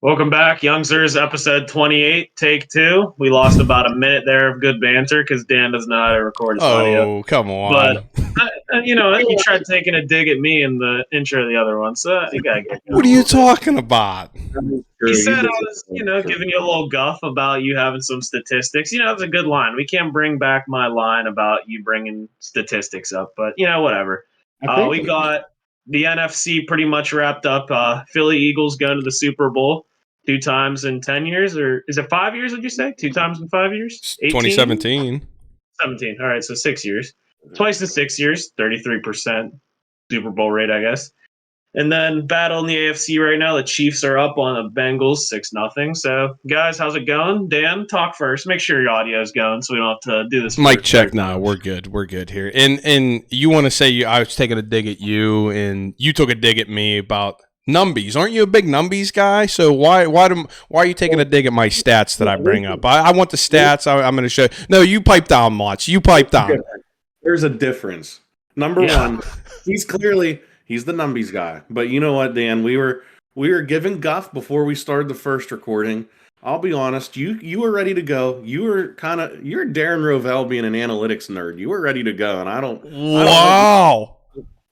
Welcome back, Youngzers, episode 28, take two. We lost about a minute there of good banter because Dan doesn't know how to record his audio. Oh, come But, on. you tried taking a dig at me in the intro of the other one, so you got to get What are you talking about? He said I was, giving you a little guff about you having some statistics. That's a good line. We can't bring back my line about you bringing statistics up, but, whatever. We got the NFC pretty much wrapped up. Philly Eagles going to the Super Bowl 2 times in 10 years, or is it 5 years, did you say? 2 times in 5 years? 18? 2017. 17. All right, so 6 years. Twice in 6 years, 33% Super Bowl rate, I guess. And then battle in the AFC right now. The Chiefs are up on the Bengals 6-0. So, guys, how's it going? Dan, talk first. Make sure your audio is going so we don't have to do this. Mic check. No, we're good. We're good here. And you want to say I was taking a dig at you, and you took a dig at me about numbies. Aren't you a big numbies guy? So why are you taking a dig at my stats that I bring up? I want the stats. I'm going to show. No, you pipe down, Motts. You pipe down. There's a difference. Number one, he's the numbies guy. But you know what, Dan? We were giving guff before we started the first recording. I'll be honest, you were ready to go. You're Darren Rovell being an analytics nerd. You were ready to go, and I don't.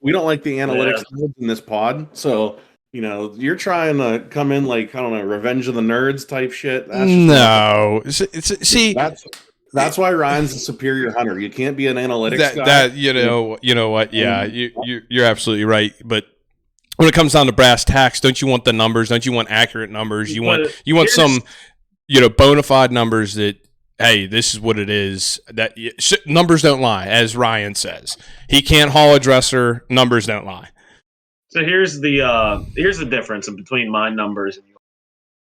We don't like the analytics nerds in this pod. So you're trying to come in like, I don't know, Revenge of the Nerds type shit. See. That's why Ryan's a superior hunter. You can't be an analytics guy. You know what? Yeah, you're absolutely right. But when it comes down to brass tacks, don't you want the numbers? Don't you want accurate numbers? You want some, bona fide numbers that, hey, this is what it is. That numbers don't lie, as Ryan says. He can't haul a dresser. Numbers don't lie. So here's the difference between my numbers and yours.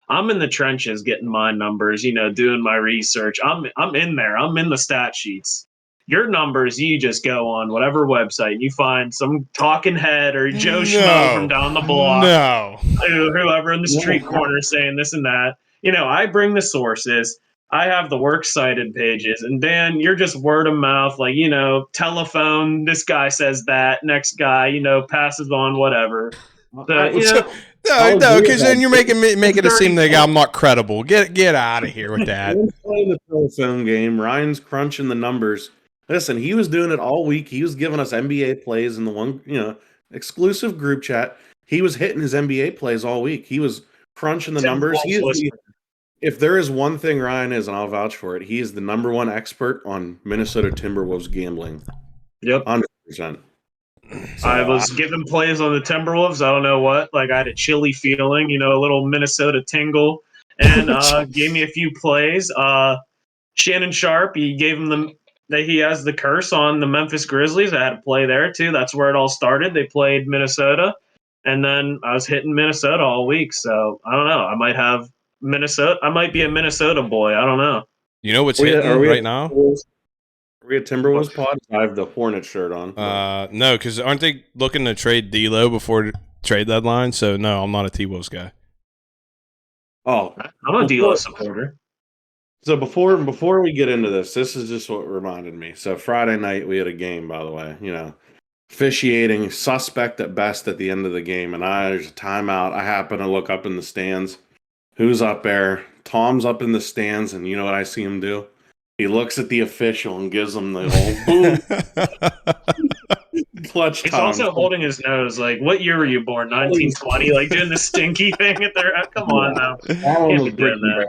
I'm in the trenches getting my numbers, doing my research. I'm in there. I'm in the stat sheets. Your numbers, you just go on whatever website and you find some talking head or Joe Schmo from down the block. Whoever in the street corner saying this and that. I bring the sources. I have the works cited pages. And Dan, you're just word of mouth, like, telephone, this guy says that, next guy, passes on whatever. No, because then you're making it seem like I'm not credible. Get out of here with that. Playing the telephone game, Ryan's crunching the numbers. Listen, he was doing it all week. He was giving us NBA plays in the one, exclusive group chat. He was hitting his NBA plays all week. He was crunching the numbers. If there is one thing Ryan is, and I'll vouch for it, he is the number one expert on Minnesota Timberwolves gambling. Yep, 100%. So, I was giving plays on the Timberwolves. I don't know what. Like, I had a chilly feeling, a little Minnesota tingle, and gave me a few plays. Shannon Sharp, he gave him that he has the curse on the Memphis Grizzlies. I had a play there, too. That's where it all started. They played Minnesota, and then I was hitting Minnesota all week. So, I don't know. I might have Minnesota. I might be a Minnesota boy. I don't know. You know what's hitting right now? Are we a Timberwolves pod? I have the Hornet shirt on. No, because aren't they looking to trade D'Lo before trade deadline? So no, I'm not a T-Wolves guy. Oh, I'm a D'Lo supporter. So before we get into this is just what reminded me. So Friday night we had a game, by the way. Officiating suspect at best at the end of the game, and there's a timeout. I happen to look up in the stands. Who's up there? Tom's up in the stands, and you know what I see him do? He looks at the official and gives him the whole boom. Clutch. He's also holding his nose. Like, what year were you born? 1920? Like, doing the stinky thing at their. Come on now. Can't be doing that.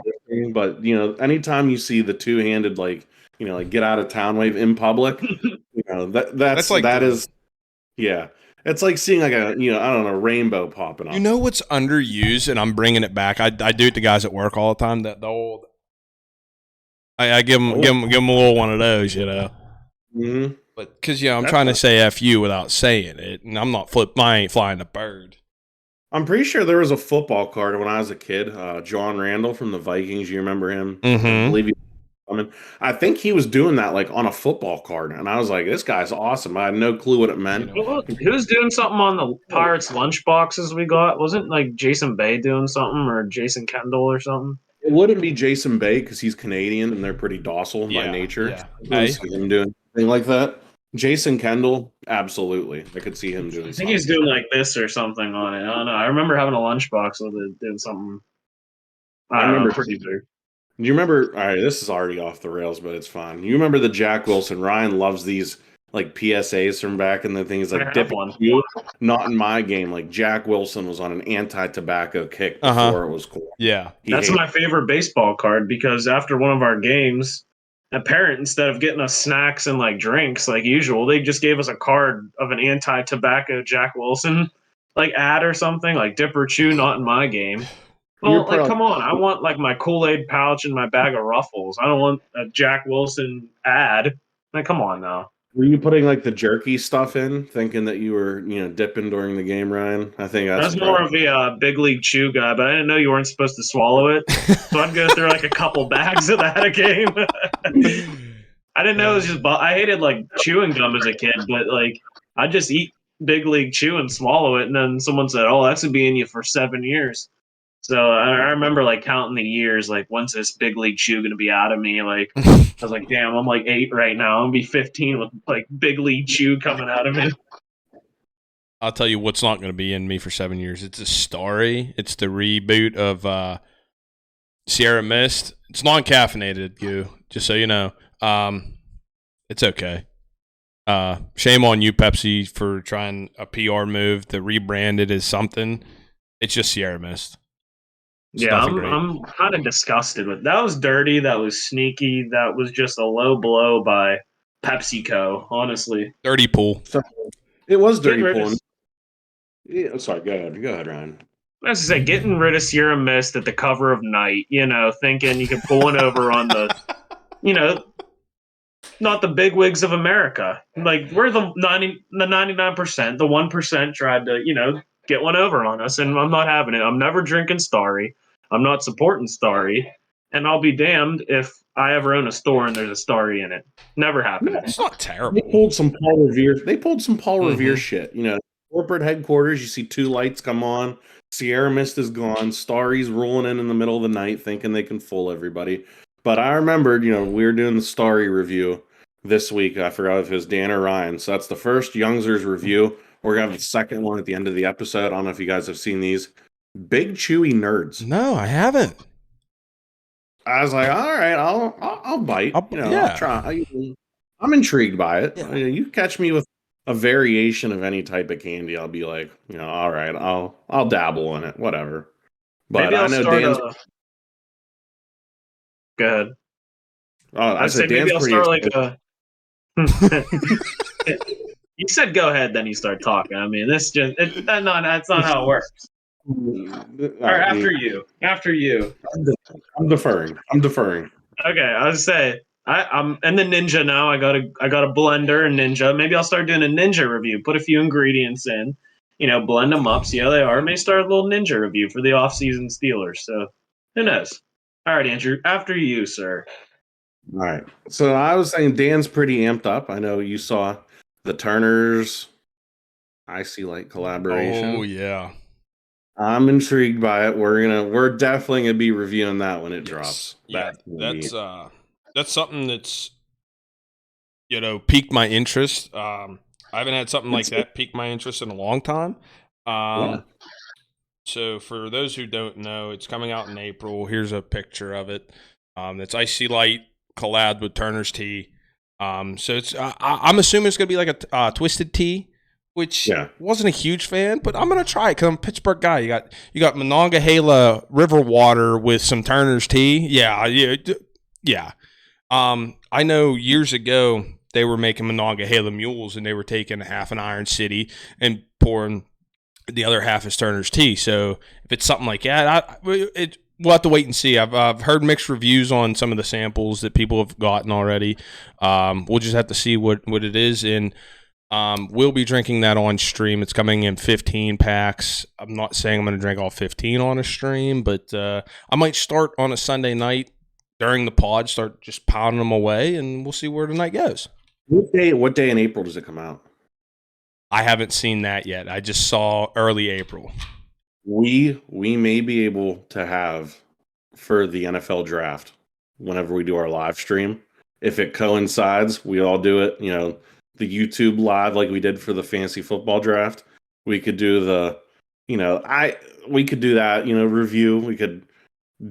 But anytime you see the two-handed, like get out of town wave in public, that is. It's like seeing like a I don't know, rainbow popping up. You know what's underused, and I'm bringing it back. I do it to guys at work all the time. That the old. I give them a little one of those, Mm-hmm. But because I'm trying to say F you without saying it, and I ain't flying the bird. I'm pretty sure there was a football card when I was a kid. John Randall from the Vikings, you remember him? Mm-hmm. I believe I think he was doing that like on a football card, and I was like, "This guy's awesome." I had no clue what it meant. Who's doing something on the Pirates lunch boxes we got? Wasn't like Jason Bay doing something, or Jason Kendall or something? It wouldn't be Jason Bay because he's Canadian and they're pretty docile by nature. Yeah. I see him doing anything like that. Jason Kendall, absolutely. I could see him doing. I think he's doing like this or something on it. I don't know. I remember having a lunchbox with it doing something I remember pretty big. Do you remember? All right, this is already off the rails, but it's fine. You remember the Jack Wilson? Ryan loves these like PSAs from back in the things like dip one. you. Not in my game. Like Jack Wilson was on an anti-tobacco kick before it was cool. Yeah, that's my favorite baseball card because after one of our games, a parent, instead of getting us snacks and like drinks like usual, they just gave us a card of an anti-tobacco Jack Wilson like ad or something like dip or chew. Not in my game. Well, like, come on. I want, like, my Kool-Aid pouch and my bag of Ruffles. I don't want a Jack Wilson ad. Like, come on now. Were you putting, like, the jerky stuff in, thinking that you were, dipping during the game, Ryan? I think that's more of a big league chew guy, but I didn't know you weren't supposed to swallow it. So I'd go through, like, a couple bags of that a game. I didn't know it was just... I hated, like, chewing gum as a kid, but, like, I'd just eat big league chew and swallow it, and then someone said, oh, that's going to be in you for 7 years. So I remember like counting the years, like when's this big league chew going to be out of me? Like I was like, damn, I'm like 8 right now. I'm gonna be 15 with like big league chew coming out of me. I'll tell you what's not going to be in me for 7 years. It's a Starry. It's the reboot of Sierra Mist. It's non-caffeinated, just so you know. It's okay. Shame on you, Pepsi, for trying a PR move to rebrand it as something. It's just Sierra Mist. I'm kind of disgusted with that. Was dirty. That was sneaky. That was just a low blow by PepsiCo. Honestly, dirty pool. It was dirty pool. Yeah, sorry. Go ahead, Ryan. I was to say, getting rid of Sierra Mist at the cover of Night. Thinking you could pull one over on the, not the bigwigs of America. Like we're the 99%. The 1% tried to, get one over on us, and I'm not having it. I'm never drinking Starry. I'm not supporting Starry, and I'll be damned if I ever own a store and there's a Starry in it. Never happened. It's not terrible. They pulled some Paul Revere shit. Corporate headquarters, you see 2 lights come on. Sierra Mist is gone. Starry's rolling in the middle of the night thinking they can fool everybody. But I remembered, we were doing the Starry review this week. I forgot if it was Dan or Ryan. So that's the first Youngzers review. We're going to have the second one at the end of the episode. I don't know if you guys have seen these. Big Chewy Nerds. No, I haven't. I was like, all right, I'll bite. I'll try. I'm intrigued by it. Yeah. You catch me with a variation of any type of candy, I'll be like, all right, I'll dabble in it, whatever. But maybe I know Dan's. Go ahead. I said Dan's maybe I'll start You said go ahead, then you start talking. I mean, that's not how it works. Or after you. I'm deferring. Okay, I was say I'm in the Ninja now. I got a blender and Ninja. Maybe I'll start doing a Ninja review. Put a few ingredients in, blend them up, see how they are. Maybe start a little Ninja review for the off-season Steelers. So who knows? All right, Andrew. After you, sir. All right. So I was saying Dan's pretty amped up. I know you saw the Turners Icy Light collaboration. Oh yeah. I'm intrigued by it. We're definitely gonna be reviewing that when it drops. Yeah, that's something that's piqued my interest. I haven't had something like that pique my interest in a long time. So for those who don't know, it's coming out in April. Here's a picture of it. It's Icy Light collabed with Turner's Tea. So it's I'm assuming it's gonna be like a twisted tea. Which wasn't a huge fan, but I'm gonna try it because I'm a Pittsburgh guy. You got Monongahela river water with some Turner's tea. Yeah. I know years ago they were making Monongahela mules and they were taking half an Iron City and pouring the other half as Turner's tea. So if it's something like that, we'll have to wait and see. I've heard mixed reviews on some of the samples that people have gotten already. We'll just have to see what it is and. We'll be drinking that on stream. It's coming in 15 packs. I'm not saying I'm going to drink all 15 on a stream, but I might start on a Sunday night during the pod, start just pounding them away, and we'll see where the night goes. What day in April does it come out? I haven't seen that yet. I just saw early April. We may be able to have for the NFL draft whenever we do our live stream. If it coincides, we all do it, the YouTube live like we did for the fantasy football draft. We could do we could do that, review. We could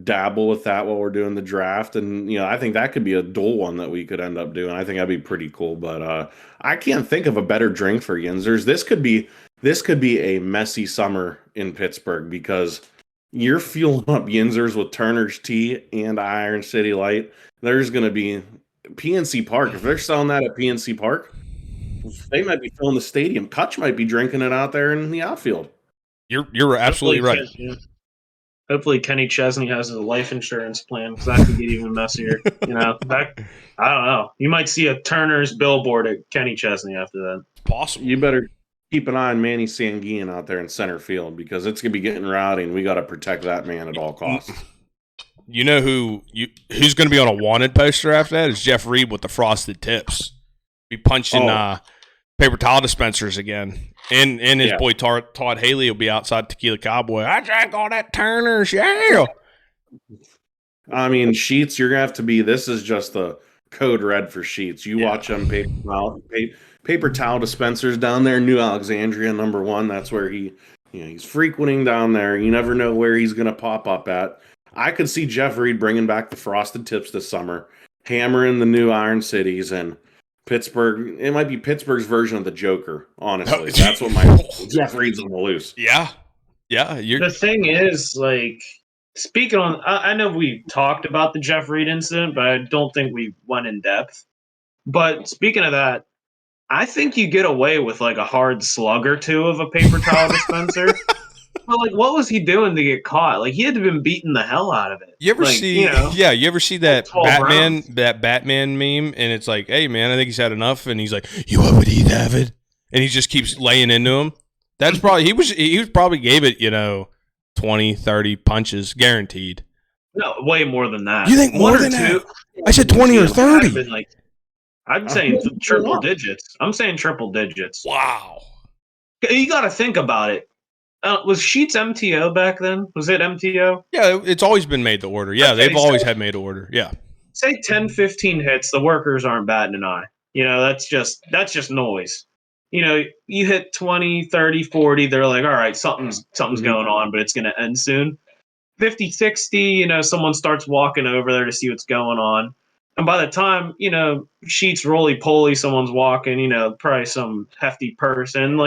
dabble with that while we're doing the draft. And, I think that could be a dual one that we could end up doing. I think that'd be pretty cool. But I can't think of a better drink for Youngzers. This could be a messy summer in Pittsburgh because you're fueling up Youngzers with Turner's Tea and Iron City Light. There's going to be PNC Park. If they're selling that at PNC Park, they might be filling the stadium. Kutch might be drinking it out there in the outfield. You're absolutely right. Hopefully Kenny Chesney has a life insurance plan because that could get even messier. I don't know. You might see a Turner's billboard at Kenny Chesney after that. Possible. You better keep an eye on Manny Sanguian out there in center field because it's going to be getting rowdy, and we got to protect that man at all costs. You know who's going to be on a wanted poster after that is Jeff Reed with the frosted tips. Be punching paper towel dispensers again. And his boy Todd Haley will be outside Tequila Cowboy. I drank all that Turner's, yeah. I mean, Sheets, you're going to have to be, this is just the code red for Sheets. You watch them paper towel dispensers down there, New Alexandria, number 1. That's where he's frequenting down there. You never know where he's going to pop up at. I could see Jeff Reed bringing back the frosted tips this summer, hammering the new Iron Cities, and Pittsburgh. It might be Pittsburgh's version of the Joker. Honestly, that's what Jeff Reed's on the loose. Yeah. The thing is, speaking on, I know we talked about the Jeff Reed incident, but I don't think we went in depth. But speaking of that, I think you get away with a hard slug or two of a paper towel dispenser. But what was he doing to get caught? He had to have been beating the hell out of it. You ever see? Yeah, you ever see that Batman meme? And it's like, hey man, I think he's had enough, and he's like, you uppity David, and he just keeps laying into him. That's probably he probably gave it 20, 30 punches guaranteed. No, way more than that. You think more than that? I said 20 or 30. I'm saying triple digits. I'm saying triple digits. Wow. You got to think about it. Was Sheets MTO back then? Was it MTO? Yeah, it's always been made to order. Yeah, they've always had made to order. Yeah. Say 10, 15 hits, the workers aren't batting an eye. That's just noise. You hit 20, 30, 40, they're like, all right, something's going on, but it's going to end soon. 50, 60, someone starts walking over there to see what's going on. And by the time, Sheets roly-poly, someone's walking, probably some hefty person,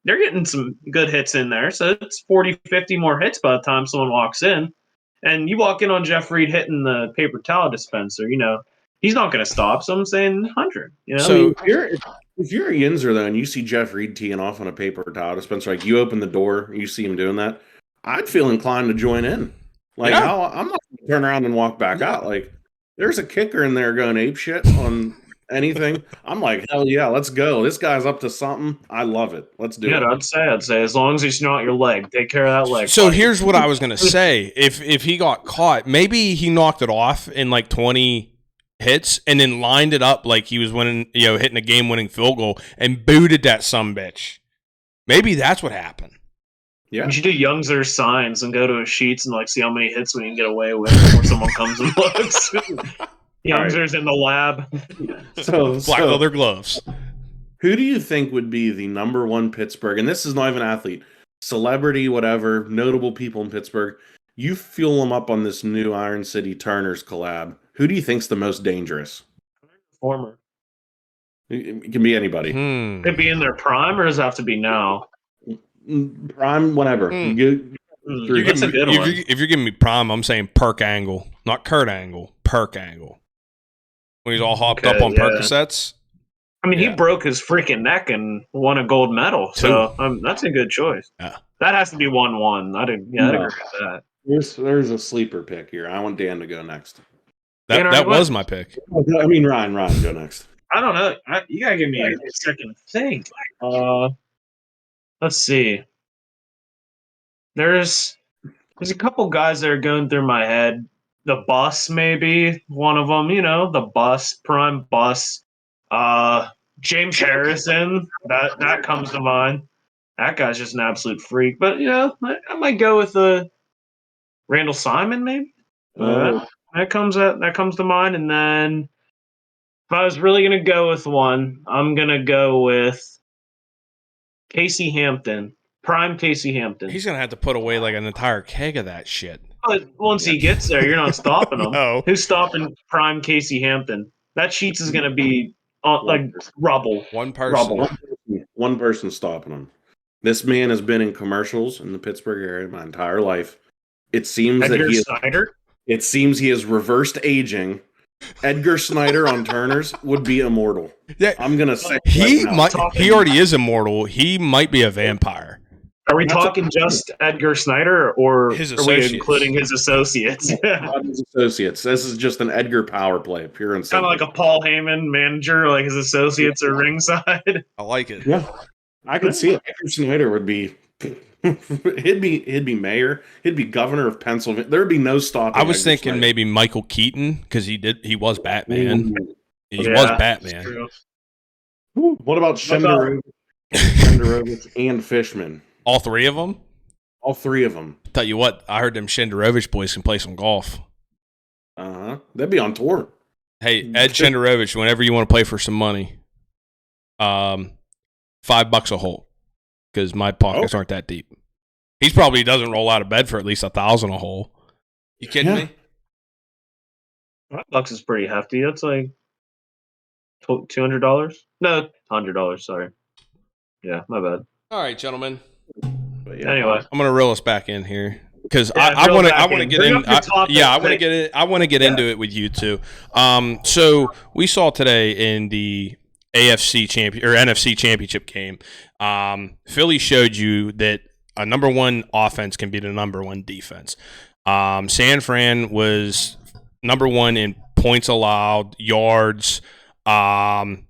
they're getting some good hits in there. So it's 40, 50 more hits by the time someone walks in. And you walk in on Jeff Reed hitting the paper towel dispenser, he's not going to stop. So I'm saying 100. So if you're a Youngzer, though, and you see Jeff Reed teeing off on a paper towel dispenser, you open the door, you see him doing that, I'd feel inclined to join in. I'm not going to turn around and walk back out. There's a kicker in there going ape shit on anything. I'm like, hell yeah, let's go. This guy's up to something. I love it. Let's do it. Yeah, I'd say as long as he's not your leg, take care of that leg. So here's what I was gonna say: if he got caught, maybe he knocked it off in 20 hits and then lined it up like he was winning, hitting a game-winning field goal and booted that sumbitch. Maybe that's what happened. Yeah, you should do Youngzers signs and go to a Sheets and see how many hits we can get away with before someone comes and looks. Youngzers in the lab. Black leather gloves. Who do you think would be the number 1 Pittsburgh? And this is not even athlete, celebrity, whatever, notable people in Pittsburgh. You fuel them up on this new Iron City Turner's collab. Who do you think's the most dangerous? Former. It can be anybody. Could be in their prime, or does it have to be now? Prime, whatever. That's a good one. If you're giving me prime, I'm saying Perk Angle, not Kurt Angle. Perk Angle. When he's all hopped up on Percocets. I mean, he broke his freaking neck and won a gold medal, so that's a good choice. Yeah. That has to be 1-1. I'd agree with that. There's a sleeper pick here. I want Dan to go next. That was my pick. I mean, Ryan, go next. I don't know. You gotta give me a second to think. Let's see. There's a couple guys that are going through my head. The Bus, maybe one of them. The Bus, Prime Bus. James Harrison. That comes to mind. That guy's just an absolute freak. But I might go with Randall Simon, maybe. That comes to mind. And then if I was really gonna go with one, I'm gonna go with Casey Hampton. Prime Casey Hampton. He's gonna have to put away an entire keg of that shit. But once he gets there, you're not stopping him. No. Who's stopping prime Casey Hampton? That Sheets is going to be like rubble. One person. Rubble. One person stopping him. This man has been in commercials in the Pittsburgh area my entire life. It seems Edgar that Snyder? It seems he is reversed aging. Edgar Snyder on Turners would be immortal. Yeah, I'm gonna say he right might. He already is immortal. He might be a vampire. Are we talking just Edgar Snyder, or His are we associates. including his associates? Not his associates. This is just an Edgar power play, pure and Kind simple. of like a Paul Heyman manager, like his associates are ringside. I like it. Yeah, I could see it. Edgar Snyder would be. he'd be mayor. He'd be governor of Pennsylvania. There would be no stopping. I was Edgar thinking Snyder. maybe Michael Keaton because he was Batman. Ooh. He was Batman. What about Shenderovich and Fishman? All three of them. All three of them. Tell you what, I heard them Shenderovich boys can play some golf. They'd be on tour. Hey, Ed Shenderovich, whenever you want to play for some money, $5 a hole, because my pockets aren't that deep. He probably doesn't roll out of bed for at least $1,000 a hole. You kidding me? $5 is pretty hefty. That's like $200. No, $100. Sorry. Yeah, my bad. All right, gentlemen. But yeah. Anyway, I'm gonna reel us back in here because Yeah, I want to get Bring in. up your topic. I want to get it. I want to get into it with you too. So we saw today in the NFC championship game, Philly showed you that a number one offense can beat a number one defense. San Fran was number one in points allowed, yards, sacks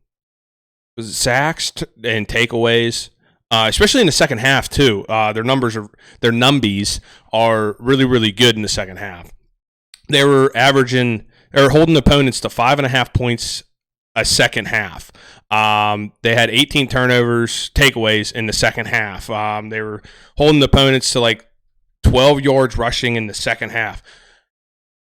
and takeaways. Especially in the second half too. Their numbies are really, really good in the second half. They were holding opponents to 5.5 points a second half. They had 18 takeaways in the second half. They were holding opponents to like 12 yards rushing in the second half.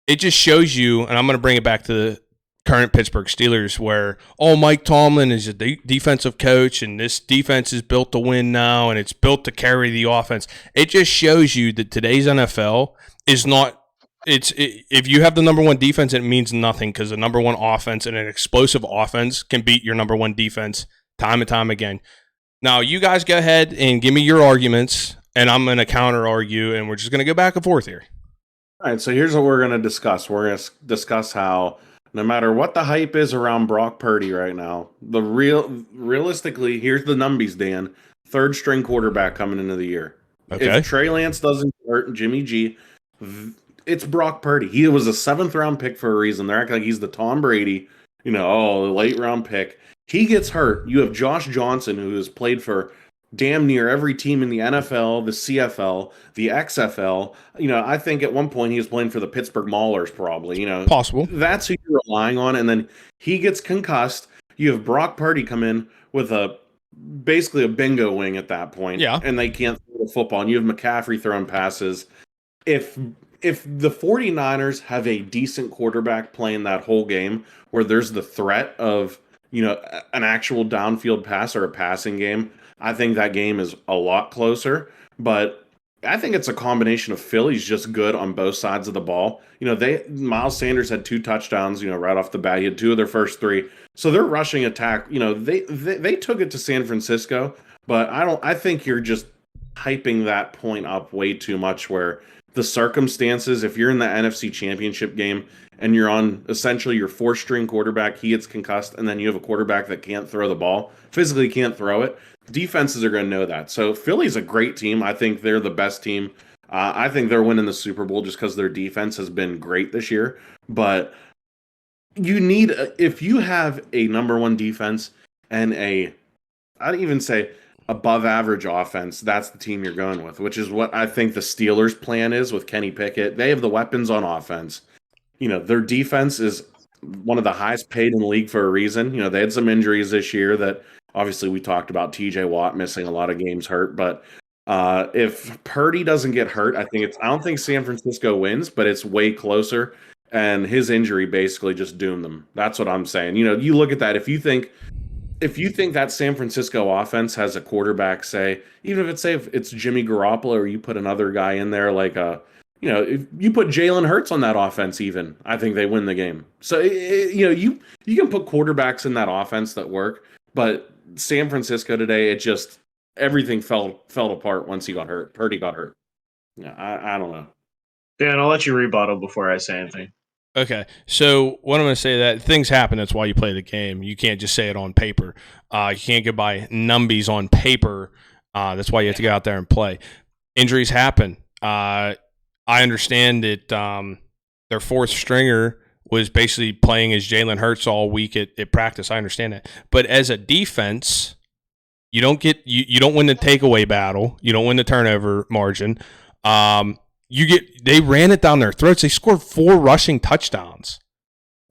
It just shows you, and I'm going to bring it back to the current Pittsburgh Steelers, where Mike Tomlin is a defensive coach and this defense is built to win now and it's built to carry the offense. It just shows you that today's NFL is not. If you have the number one defense, it means nothing, because the number one offense and an explosive offense can beat your number one defense time and time again. Now you guys go ahead and give me your arguments, and I'm going to counter argue, and we're just going to go back and forth here. All right, so here's what we're going to discuss. We're going to discuss how no matter what the hype is around Brock Purdy right now, realistically, here's the numbies, Dan. Third string quarterback coming into the year. Okay. If Trey Lance doesn't hurt Jimmy G, it's Brock Purdy. He was a 7th round pick for a reason. They're acting like he's the Tom Brady, late round pick. He gets hurt. You have Josh Johnson, who has played for damn near every team in the NFL, the CFL, the XFL. I think at one point he was playing for the Pittsburgh Maulers, probably. Possible. That's who you're relying on. And then he gets concussed. You have Brock Purdy come in with basically a bingo wing at that point. Yeah. And they can't throw the football. And you have McCaffrey throwing passes. If the 49ers have a decent quarterback playing that whole game, where there's the threat of, an actual downfield pass or a passing game, I think that game is a lot closer. But I think it's a combination of Philly's just good on both sides of the ball. Miles Sanders had 2 touchdowns, right off the bat. He had 2 of their first 3. So their rushing attack, they took it to San Francisco, but I think you're just hyping that point up way too much, where the circumstances, if you're in the NFC Championship game and you're on essentially your 4th-string quarterback, he gets concussed, and then you have a quarterback that can't throw the ball, physically can't throw it, defenses are going to know that. So Philly's a great team. I think they're the best team. I think they're winning the Super Bowl just because their defense has been great this year. But if you have a number one defense and I'd even say above average offense, that's the team you're going with, which is what I think the Steelers' plan is with Kenny Pickett. They have the weapons on offense. Their defense is one of the highest paid in the league for a reason. They had some injuries this year that obviously we talked about, TJ Watt missing a lot of games hurt, but if Purdy doesn't get hurt, I don't think San Francisco wins, but it's way closer, and his injury basically just doomed them. That's what I'm saying. You look at that, if you think that San Francisco offense has a quarterback, even if it's Jimmy Garoppolo, or you put another guy in there like if you put Jalen Hurts on that offense, even I think they win the game. So you can put quarterbacks in that offense that work, but San Francisco today, it just everything fell apart once he got hurt. Purdy got hurt. Yeah, I don't know. Dan, I'll let you rebuttal before I say anything. Okay, so what I'm going to say that things happen. That's why you play the game. You can't just say it on paper. You can't get by numbies on paper. That's why you have to go out there and play. Injuries happen. I understand that their fourth stringer was basically playing as Jalen Hurts all week at practice. I understand that. But as a defense, you don't win the takeaway battle. You don't win the turnover margin. They ran it down their throats. They scored 4 rushing touchdowns.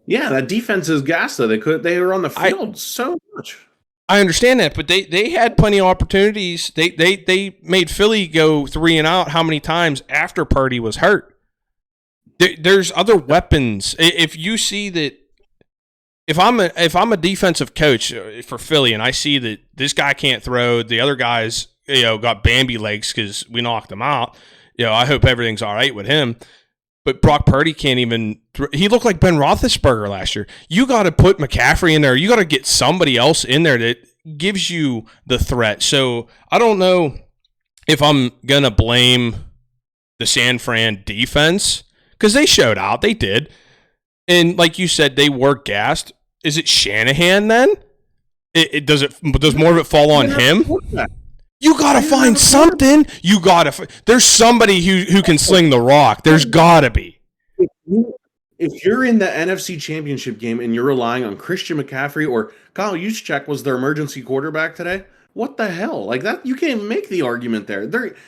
Yeah, that defense is gassed though. They were on the field so much. I understand that, but they had plenty of opportunities. They made Philly go 3 and out how many times after Purdy was hurt? There's other weapons. If you see that, if I'm a defensive coach for Philly and I see that this guy can't throw, the other guys got Bambi legs because we knocked them out. I hope everything's all right with him. But Brock Purdy can't even he looked like Ben Roethlisberger last year. You got to put McCaffrey in there. You got to get somebody else in there that gives you the threat. So I don't know if I'm going to blame the San Fran defense because they showed out. They did. And like you said, they were gassed. Is it Shanahan then? Does more of it fall on him? You gotta find something. There's somebody who can sling the rock. There's gotta be. If you're in the NFC Championship game and you're relying on Christian McCaffrey or Kyle Juszczyk was their emergency quarterback today, what the hell? Like that, you can't make the argument there.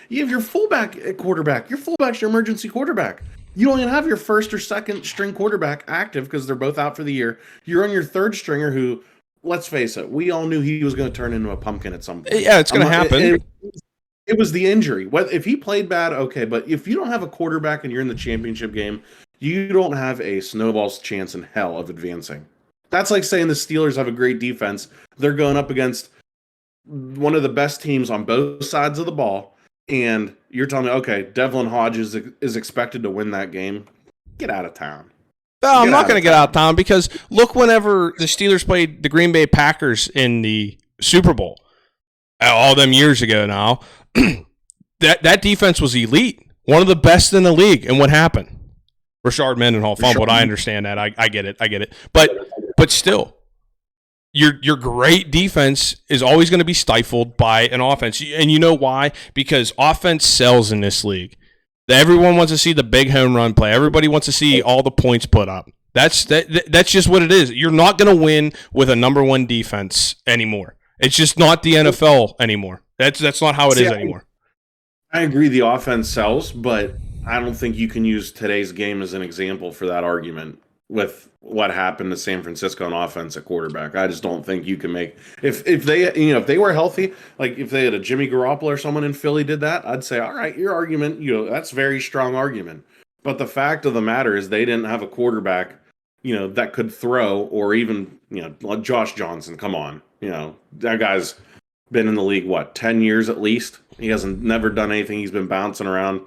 You have your fullback at quarterback. Your fullback's your emergency quarterback. You don't even have your first or second string quarterback active because they're both out for the year. You're on your third stringer who. Let's face it, we all knew he was going to turn into a pumpkin at some point. Yeah, it's going to happen. It was the injury. If he played bad, okay, but if you don't have a quarterback and you're in the championship game, you don't have a snowball's chance in hell of advancing. That's like saying the Steelers have a great defense. They're going up against one of the best teams on both sides of the ball, and you're telling me, okay, Devlin Hodges is expected to win that game. Get out of town. No, I'm not going to get out of town because look whenever the Steelers played the Green Bay Packers in the Super Bowl all them years ago now, that defense was elite, one of the best in the league. And what happened? Rashard Mendenhall fumbled. I understand that. I get it. But still, your great defense is always going to be stifled by an offense. And you know why? Because offense sells in this league. Everyone wants to see the big home run play. Everybody wants to see all the points put up. That's just what it is. You're not going to win with a number 1 defense anymore. It's just not the NFL anymore. That's not how it is anymore. I agree the offense sells, but I don't think you can use today's game as an example for that argument with what happened to San Francisco on offense at quarterback. I just don't think you can make if they were healthy, like if they had a Jimmy Garoppolo or someone in Philly did that, I'd say, all right, your argument, that's a very strong argument. But the fact of the matter is they didn't have a quarterback, that could throw or even, like Josh Johnson. Come on. That guy's been in the league, 10 years at least? He hasn't never done anything. He's been bouncing around.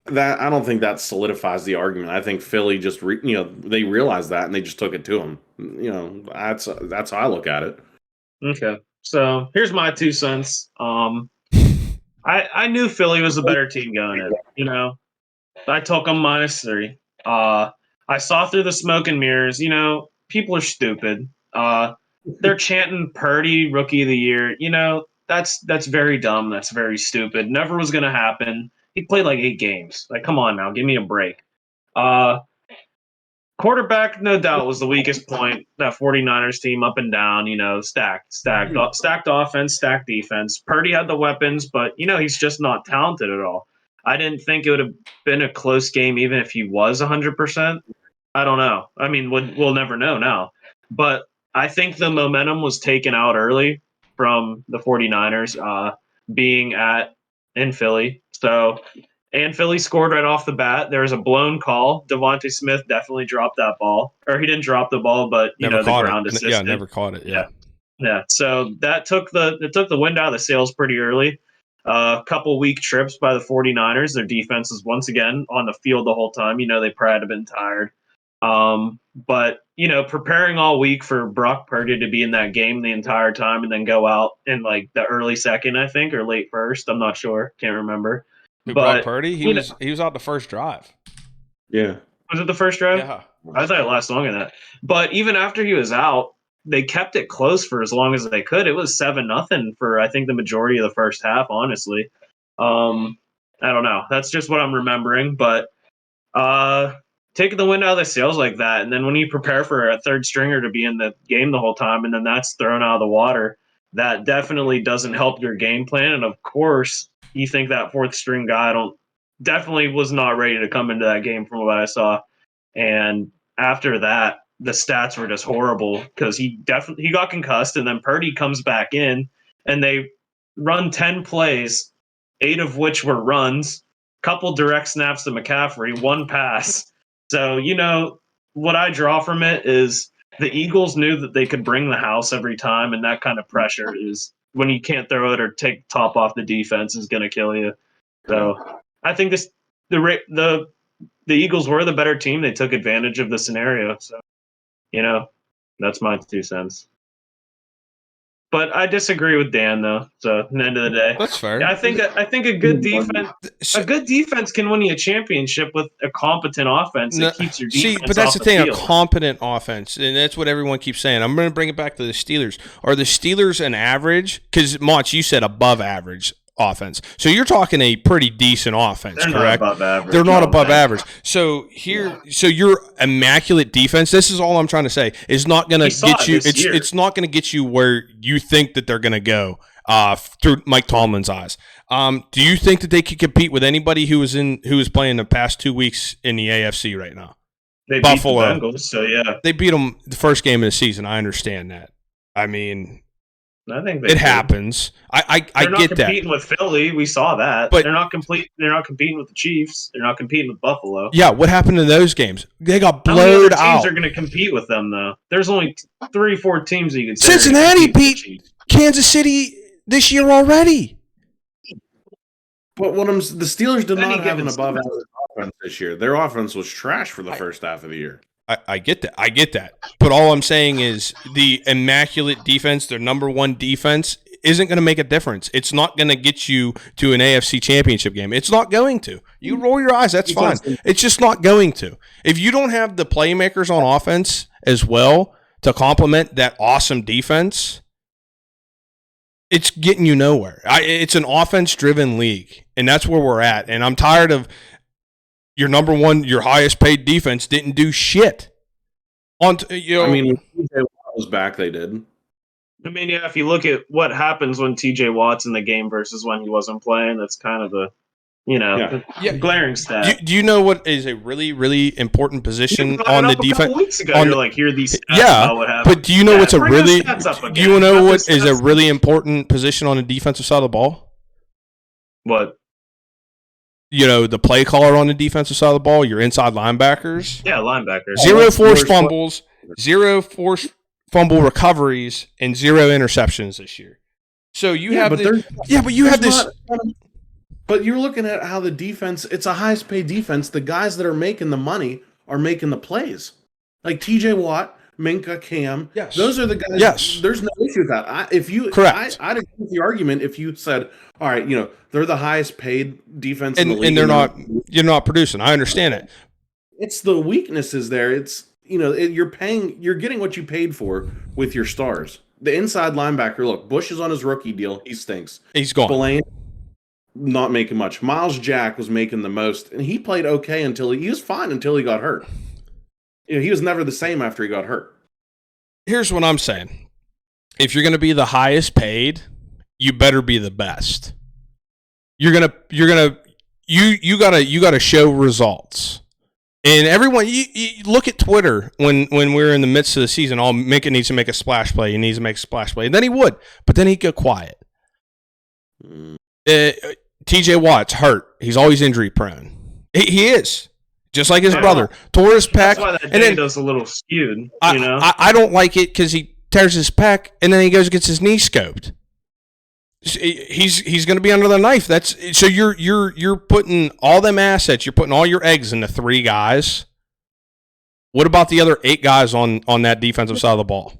That I don't think that solidifies the argument. I think Philly just they realized that and they just took it to him. That's how I look at it. Okay, so here's my 2 cents. I knew Philly was a better team going in. I took them -3. I saw through the smoke and mirrors. People are stupid. They're chanting Purdy Rookie of the Year. That's very dumb. That's very stupid. Never was going to happen. He played like 8 games. Like, come on now, give me a break. Quarterback, no doubt, was the weakest point. That 49ers team up and down, stacked offense, stacked defense. Purdy had the weapons, but, he's just not talented at all. I didn't think it would have been a close game even if he was 100%. I don't know. I mean, we'll never know now. But I think the momentum was taken out early from the 49ers being in Philly. And Philly scored right off the bat. There was a blown call. Devontae Smith definitely dropped that ball. Or he didn't drop the ball, but the ground assisted. Yeah, never caught it. Yeah. So that took the wind out of the sails pretty early. A couple week trips by the 49ers. Their defense is once again on the field the whole time. They probably have been tired. But preparing all week for Brock Purdy to be in that game the entire time and then go out in like the early second, I think, or late first. I'm not sure. Can't remember. Who, but Brock Purdy? He was out the first drive. Yeah. Was it the first drive? Yeah. I thought it lasted longer than that. But even after he was out, they kept it close for as long as they could. It was 7-0 for I think the majority of the first half. Honestly, I don't know. That's just what I'm remembering. But taking the wind out of the sails like that, and then when you prepare for a third stringer to be in the game the whole time, and then that's thrown out of the water, that definitely doesn't help your game plan. And of course, you think that fourth string guy definitely was not ready to come into that game from what I saw. And after that, the stats were just horrible because he got concussed, and then Purdy comes back in, and they run 10 plays, 8 of which were runs, couple direct snaps to McCaffrey, 1 pass. So, what I draw from it is the Eagles knew that they could bring the house every time, and that kind of pressure is when you can't throw it or take top off the defense is going to kill you. So I think the Eagles were the better team. They took advantage of the scenario. So, that's my 2 cents. But I disagree with Dan, though. So, at the end of the day, that's fair. I think a good defense can win you a championship with a competent offense that keeps your defense. But that's off the thing, field. a competent offense, and that's what everyone keeps saying. I'm going to bring it back to the Steelers. Are the Steelers an average? Because Mach, you said above average offense. So you're talking a pretty decent offense, They're correct? Not above average. They're not above average. So so your immaculate defense, this is all I'm trying to say, is not going to get you it's not going to get you where you think that they're going to go through Mike Tomlin's eyes. Do you think that they could compete with anybody who was playing the past 2 weeks in the AFC right now? They Buffalo. Beat the Bengals, so yeah. They beat them the first game of the season. I understand that. I mean, I think it happens. I get that. They're not competing with Philly. We saw that. But they're not competing with the Chiefs. They're not competing with Buffalo. Yeah, what happened in those games? They got blowed out. How many teams are going to compete with them, though? There's only 3-4 teams that you can say. Cincinnati beat Kansas City this year already. But the Steelers did not have an above average offense this year. Their offense was trash for the first half of the year. I get that. But all I'm saying is the immaculate defense, their number one defense, isn't going to make a difference. It's not going to get you to an AFC championship game. It's not going to. You roll your eyes, that's fine. It's just not going to. If you don't have the playmakers on offense as well to complement that awesome defense, it's getting you nowhere. It's an offense-driven league, and that's where we're at. And I'm tired of your number one, your highest paid defense didn't do shit. I mean, when TJ Watt was back, they did. I mean, yeah, if you look at what happens when TJ Watt's in the game versus when he wasn't playing, that's kind of a, glaring stat. Do you know what is a really, really important position on the defense? A couple weeks ago, you're like, here are these stats about what happened. But do you know what's a really? Do you know what is a really important position on the defensive side of the ball? What? The play caller on the defensive side of the ball, your inside linebackers. Yeah, linebackers. 0 forced fumbles, 0 forced fumble recoveries, and 0 interceptions this year. So you have this. Yeah, but you have this. But you're looking at how the defense, it's a highest paid defense. The guys that are making the money are making the plays. Like TJ Watt, Minka, Cam. Yes. Those are the guys. Yes. There's no issue with that. Correct. I'd agree with the argument if you said, all right, they're the highest paid defense in the league. And you're not producing. I understand it. It's the weaknesses there. It's, you're getting what you paid for with your stars. The inside linebacker, look, Bush is on his rookie deal. He stinks. He's gone. Spillane, not making much. Miles Jack was making the most, and he played okay he was fine until he got hurt. He was never the same after he got hurt. Here's what I'm saying. If you're going to be the highest paid, you better be the best. You gotta show results. And everyone, you look at Twitter when we're in the midst of the season. Minka needs to make a splash play. He needs to make a splash play. And then he would, but then he'd go quiet. TJ Watt's hurt. He's always injury prone. He is. Just like his brother. Tore his pec. That's why that Dando's a little skewed. I don't like it because he tears his pec and then he goes and gets his knee scoped. He's going to be under the knife. So you're putting all them assets. You're putting all your eggs into 3 guys. What about the other 8 guys on that defensive side of the ball?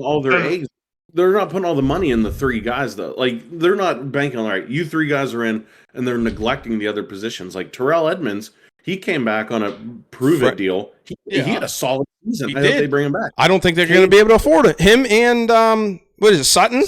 All their eggs. They're not putting all the money in the 3 guys though. Like they're not banking on, all right, you 3 guys are in, and they're neglecting the other positions. Like Terrell Edmonds, he came back on a prove-it deal. He had a solid season. I hope they bring him back. I don't think they're going to be able to afford it. Him and what is it, Sutton?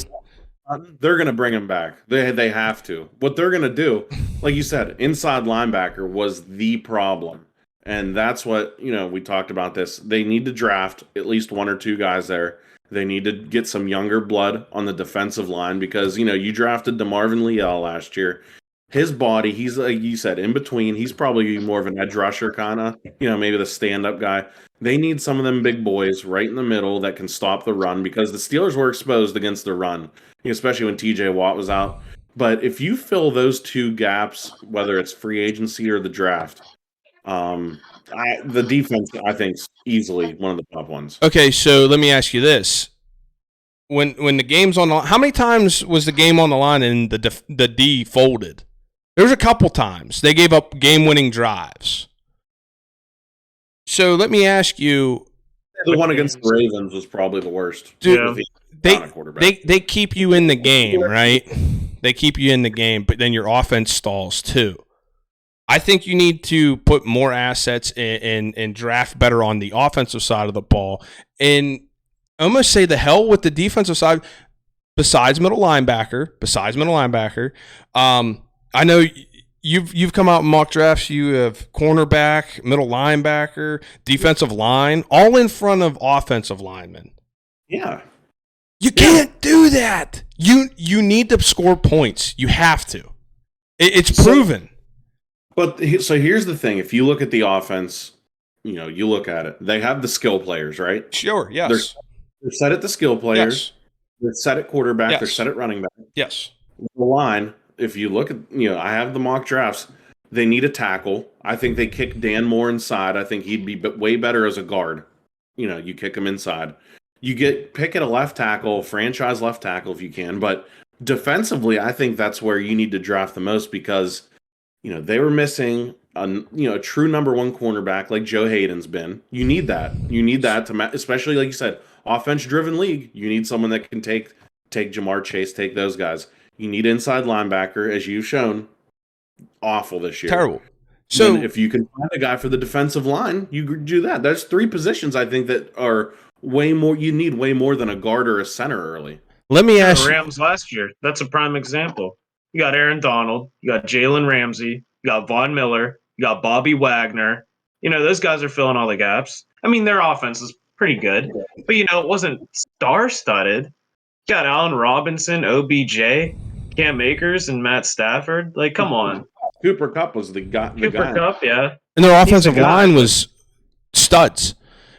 They're going to bring him back. They have to. What they're going to do, like you said, inside linebacker was the problem. And that's what, we talked about this. They need to draft at least 1 or 2 guys there. They need to get some younger blood on the defensive line because, you drafted DeMarvin Leal last year. His body, he's like you said, in between. He's probably more of an edge rusher kind of, maybe the stand-up guy. They need some of them big boys right in the middle that can stop the run because the Steelers were exposed against the run, especially when TJ Watt was out. But if you fill those 2 gaps, whether it's free agency or the draft, the defense, I think, is easily one of the top ones. Okay, so let me ask you this. When the game's on the line, how many times was the game on the line and the D folded? There was a couple times. They gave up game-winning drives. So let me ask you. The one against the Ravens was probably the worst. Dude, they keep you in the game, right? They keep you in the game, but then your offense stalls too. I think you need to put more assets and draft better on the offensive side of the ball. And almost say the hell with the defensive side besides middle linebacker. I know you've come out in mock drafts. You have cornerback, middle linebacker, defensive line, all in front of offensive linemen. Yeah. You can't do that. You need to score points. You have to. It's proven. So here's the thing. If you look at the offense, you look at it. They have the skill players, right? Sure, yes. They're set at the skill players. Yes. They're set at quarterback. Yes. They're set at running back. Yes. The line, if you look at, I have the mock drafts. They need a tackle. I think they kick Dan Moore inside. I think he'd be way better as a guard. You kick him inside. You pick at a left tackle, franchise left tackle if you can. But defensively, I think that's where you need to draft the most because, they were missing a true number 1 cornerback like Joe Hayden's been. You need that. You need that to, especially like you said, offense-driven league. You need someone that can take Jamar Chase, take those guys. You need inside linebacker, as you've shown, awful this year. Terrible. So then if you can find a guy for the defensive line, you do that. There's 3 positions I think that are way more. You need way more than a guard or a center early. Let me ask the Rams last year. That's a prime example. You got Aaron Donald, you got Jalen Ramsey, you got Von Miller, you got Bobby Wagner. Those guys are filling all the gaps. I mean, their offense is pretty good, but it wasn't star-studded. You got Allen Robinson, OBJ, Cam Akers, and Matt Stafford. Like, come on. Cooper Kupp was the guy. Kupp, yeah. And their offensive line was studs.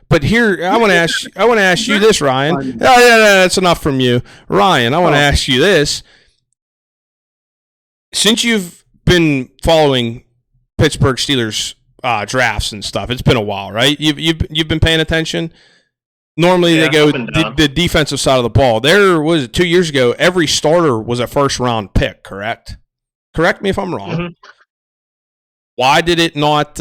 But here, I want to ask you this, Ryan. Oh, yeah, that's enough from you, Ryan. I want to ask you this. Since you've been following Pittsburgh Steelers drafts and stuff, it's been a while, right? You've been paying attention. Normally they go the defensive side of the ball. There was 2 years ago, every starter was a first-round pick, correct? Correct me if I'm wrong. Mm-hmm. Why did it not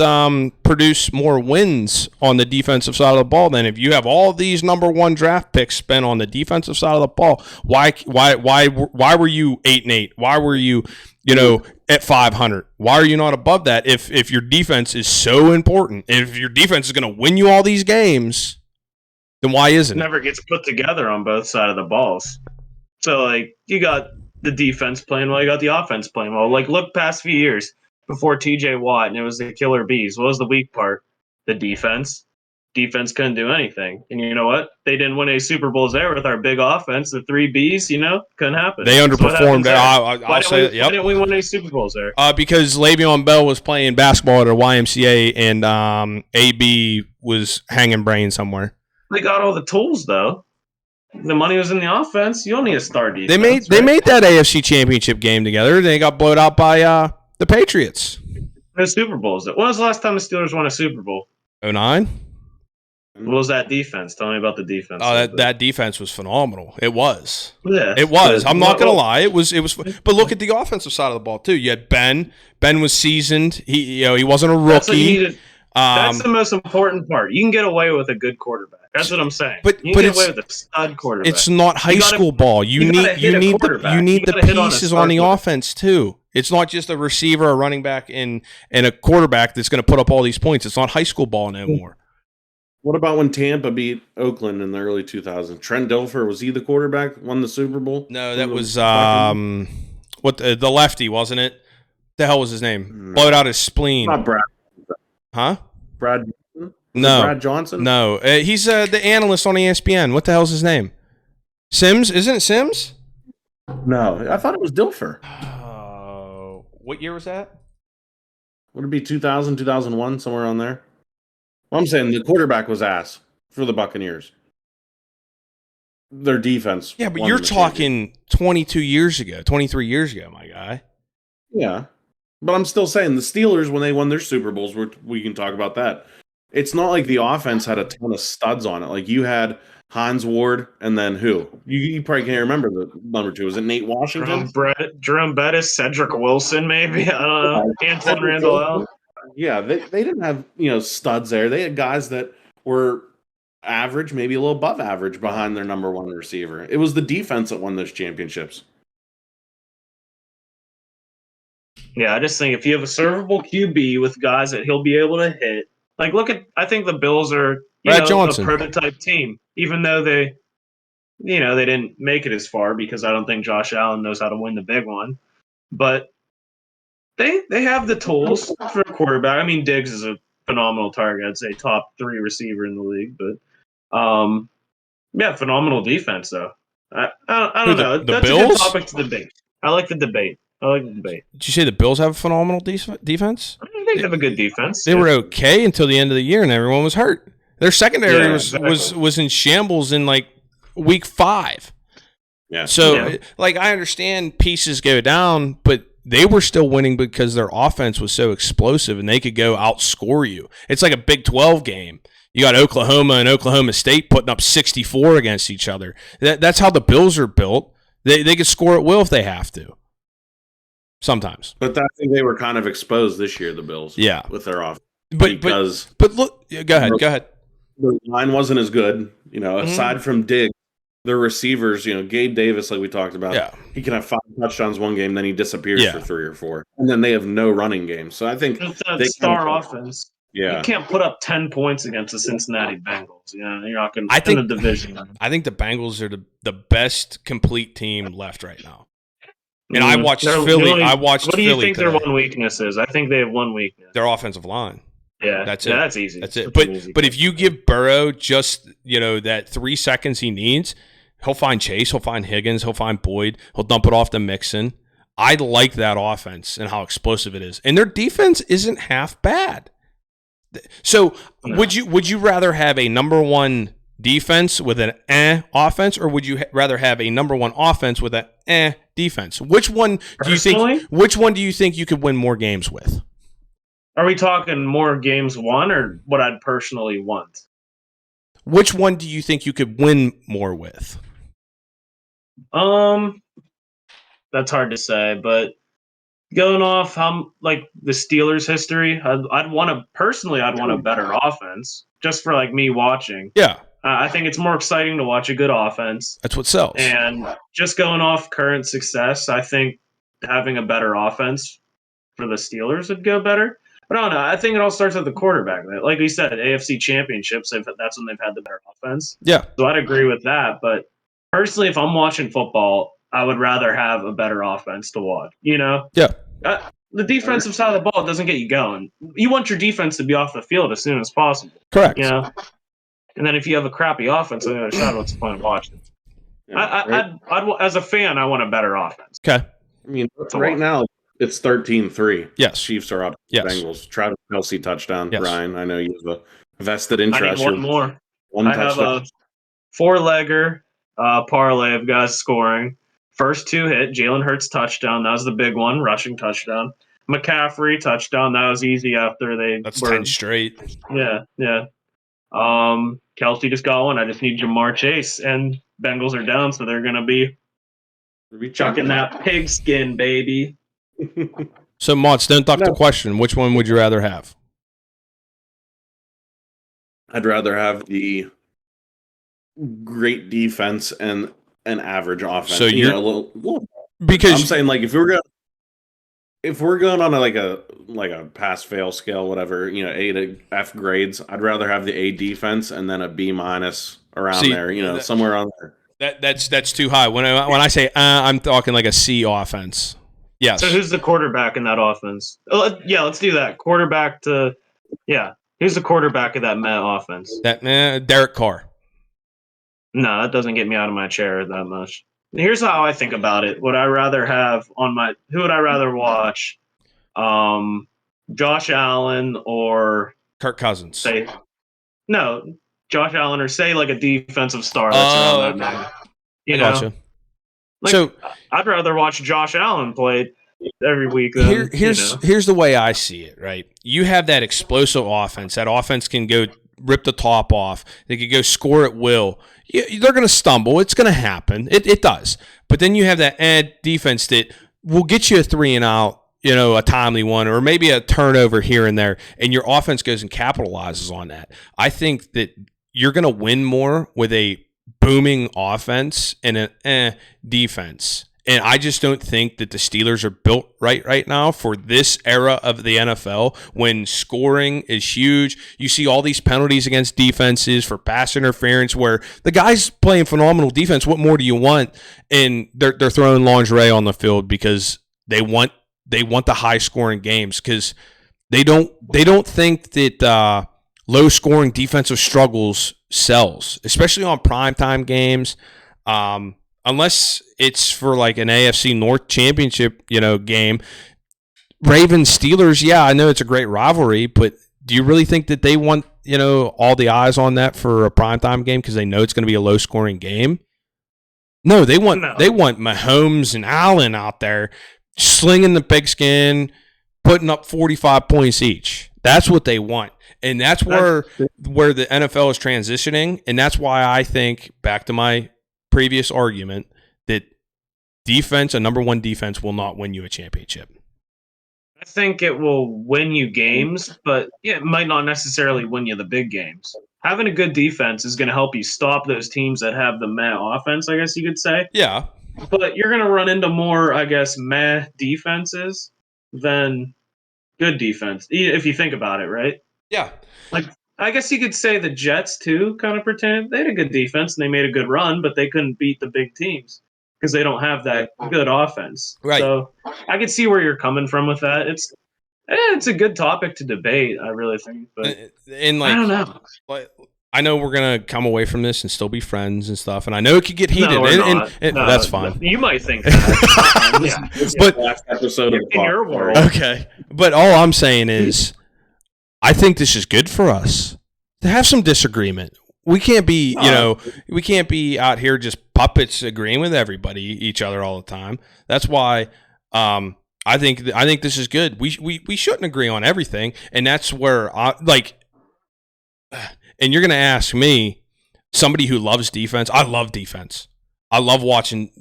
produce more wins on the defensive side of the ball then? If you have all these number 1 draft picks spent on the defensive side of the ball, why were you 8-8? Why were you at 500? Why are you not above that? If your defense is so important, if your defense is going to win you all these games, then why isn't it? Never gets put together on both sides of the balls. So you got the defense playing well, you got the offense playing well. Look past few years. Before TJ Watt, and it was the killer bees. What was the weak part? The defense. Defense couldn't do anything. And you know what? They didn't win any Super Bowls there with our big offense. The 3 Bs, couldn't happen. They underperformed. Why didn't we win any Super Bowls there? Because Le'Veon Bell was playing basketball at a YMCA, and AB was hanging brain somewhere. They got all the tools, though. The money was in the offense. You don't need a star defense. They made that AFC Championship game together. They got blowed out by the Patriots. No Super Bowls. When was the last time the Steelers won a Super Bowl? 2009? What was that defense? Tell me about the defense. Oh, that defense was phenomenal. It was. Yeah, it was. I'm not gonna lie. It was. But look at the offensive side of the ball too. You had Ben. Ben was seasoned. He wasn't a rookie. That's the most important part. You can get away with a good quarterback. That's what I'm saying. But you can get away with a stud quarterback. It's not high school ball. You need the pieces on the offense too. It's not just a receiver, a running back, and a quarterback that's going to put up all these points. It's not high school ball no more. What about when Tampa beat Oakland in the early 2000s? Trent Dilfer, was he the quarterback? Won the Super Bowl? No, that was the lefty, wasn't it? The hell was his name? Blowed out his spleen. Not Brad. Huh? Brad. No. Brad Johnson? No. He's the analyst on ESPN. What the hell's his name? Sims? Isn't it Sims? No, I thought it was Dilfer. What year was that? Would it be 2000, 2001, somewhere on there? Well, I'm saying the quarterback was ass for the Buccaneers. Their defense. Yeah, but you're talking 22 years ago, 23 years ago, my guy. Yeah. But I'm still saying the Steelers, when they won their Super Bowls, we can talk about that. It's not like the offense had a ton of studs on it. Like you had Hines Ward, and then who? You probably can't remember the number two. Was it Nate Washington? Jerome Bettis, Cedric Wilson, maybe. I don't know. Antoine Randall. Yeah, they didn't have studs there. They had guys that were average, maybe a little above average behind their number one receiver. It was the defense that won those championships. Yeah, I just think if you have a servable QB with guys that he'll be able to hit, like I think the Bills are a prototype team, even though they didn't make it as far because I don't think Josh Allen knows how to win the big one, but they have the tools for a quarterback. I mean, Diggs is a phenomenal target. I'd say top 3 receiver in the league, but phenomenal defense though. I don't know. That's Bills? A good topic to debate. I like the debate. Did you say the Bills have a phenomenal defense? They have a good defense. They were okay until the end of the year, and everyone was hurt. Their secondary was in shambles in like week 5. Yeah. So, I understand pieces go down, but they were still winning because their offense was so explosive, and they could go outscore you. It's like a Big 12 game. You got Oklahoma and Oklahoma State putting up 64 against each other. That's how the Bills are built. They could score at will if they have to. Sometimes. But I think they were kind of exposed this year, the Bills. Yeah. With their offense. But look, go ahead. The line wasn't as good, aside from Diggs, their receivers, Gabe Davis, like we talked about, he can have 5 touchdowns one game, then he disappears for 3 or 4. And then they have no running game. So I think it's star offense. Yeah. You can't put up 10 points against the Cincinnati Bengals. You're not going to win the division. I think the Bengals are the best complete team left right now. And I watched Philly. What do you think their one weakness is? I think they have one weakness. Their offensive line. Yeah, that's it. That's easy. That's it. But if you give Burrow just that 3 seconds he needs, he'll find Chase, he'll find Higgins, he'll find Boyd, he'll dump it off to Mixon. I like that offense and how explosive it is, and their defense isn't half bad. So would you rather have a number 1 defense with an offense, or would you rather have a number 1 offense with an defense? Which one do you think you could win more games with? Are we talking more games won, or what I'd personally want? Which one do you think you could win more with? That's hard to say, but going off the Steelers' history, I'd want a better offense just for me watching. Yeah. I think it's more exciting to watch a good offense. That's what sells. And just going off current success, I think having a better offense for the Steelers would go better. But I don't know. I think it all starts with the quarterback. Like we said, AFC championships, that's when they've had the better offense. Yeah. So I'd agree with that. But personally, if I'm watching football, I would rather have a better offense to watch. Yeah. The defensive side of the ball doesn't get you going. You want your defense to be off the field as soon as possible. Correct. And then if you have a crappy offense, on the other side, what's the point of watching? I'd as a fan, I want a better offense. Okay. I mean, right now it's 13-3. Yes. Chiefs are up. Yes. Bengals. Travis Kelce touchdown. Yes. Ryan, I know you have a vested interest. I need one more. One I touchdown. have a 4-legger parlay of guys scoring. First 2 hit. Jalen Hurts touchdown. That was the big one. Rushing touchdown. McCaffrey touchdown. That was easy after they That's 10 straight. Yeah. Kelsey just got one. I just need Jamar Chase, and Bengals are down, so they're gonna be chucking that pigskin, baby. So, Mott's, don't duck the question. Which one would you rather have? I'd rather have the great defense and an average offense. So you're because I'm saying, like, if we're going on a pass fail scale, whatever, A to F grades, I'd rather have the A defense and then a B- around there, somewhere on there. That's too high. When I say I'm talking like a C offense. Yes. So who's the quarterback in that offense? Let's do that. Who's the quarterback of that Met offense? Derek Carr. No, that doesn't get me out of my chair that much. Here's how I think about it. Who would I rather watch? Josh Allen or Kirk Cousins? Josh Allen or say like a defensive star that's around that man. Gotcha. So I'd rather watch Josh Allen play every week. Here's the way I see it, right? You have that explosive offense. That offense can go rip the top off. They could go score at will. They're going to stumble. It's going to happen. It does. But then you have that defense that will get you a 3-and-out, a timely one, or maybe a turnover here and there, and your offense goes and capitalizes on that. I think that you're going to win more with a booming offense and a defense. And I just don't think that the Steelers are built right now for this era of the NFL when scoring is huge. You see all these penalties against defenses for pass interference where the guy's playing phenomenal defense. What more do you want? And they're throwing lingerie on the field because they want the high scoring games because they don't think that low scoring defensive struggles sells, especially on primetime games. Unless it's for like an AFC North championship, game. Ravens Steelers, I know it's a great rivalry, but do you really think that they want, all the eyes on that for a primetime game because they know it's going to be a low scoring game? No, they want Mahomes and Allen out there slinging the pigskin, putting up 45 points each. That's what they want. And that's where the NFL is transitioning, and that's why I think, back to my previous argument, that defense, a number one defense, will not win you a championship. I think it will win you games, but it might not necessarily win you the big games. Having a good defense is going to help you stop those teams that have the meh offense, I guess you could say. Yeah. But you're going to run into more, I guess, meh defenses than good defense, if you think about it, right? Yeah. Like, I guess you could say the Jets, too, kind of pretend. They had a good defense, and they made a good run, but they couldn't beat the big teams because they don't have that good offense. Right. So I could see where you're coming from with that. It's a good topic to debate, I really think. But I don't know. I know we're going to come away from this and still be friends and stuff, and I know it could get heated. No, that's fine. You might think that. But last episode in your world. Okay. But all I'm saying is I think this is good for us to have some disagreement. We can't be, we can't be out here just puppets agreeing with each other all the time. That's why I think this is good. We shouldn't agree on everything, and that's where and you're going to ask me, somebody who loves defense. I love defense. I love watching,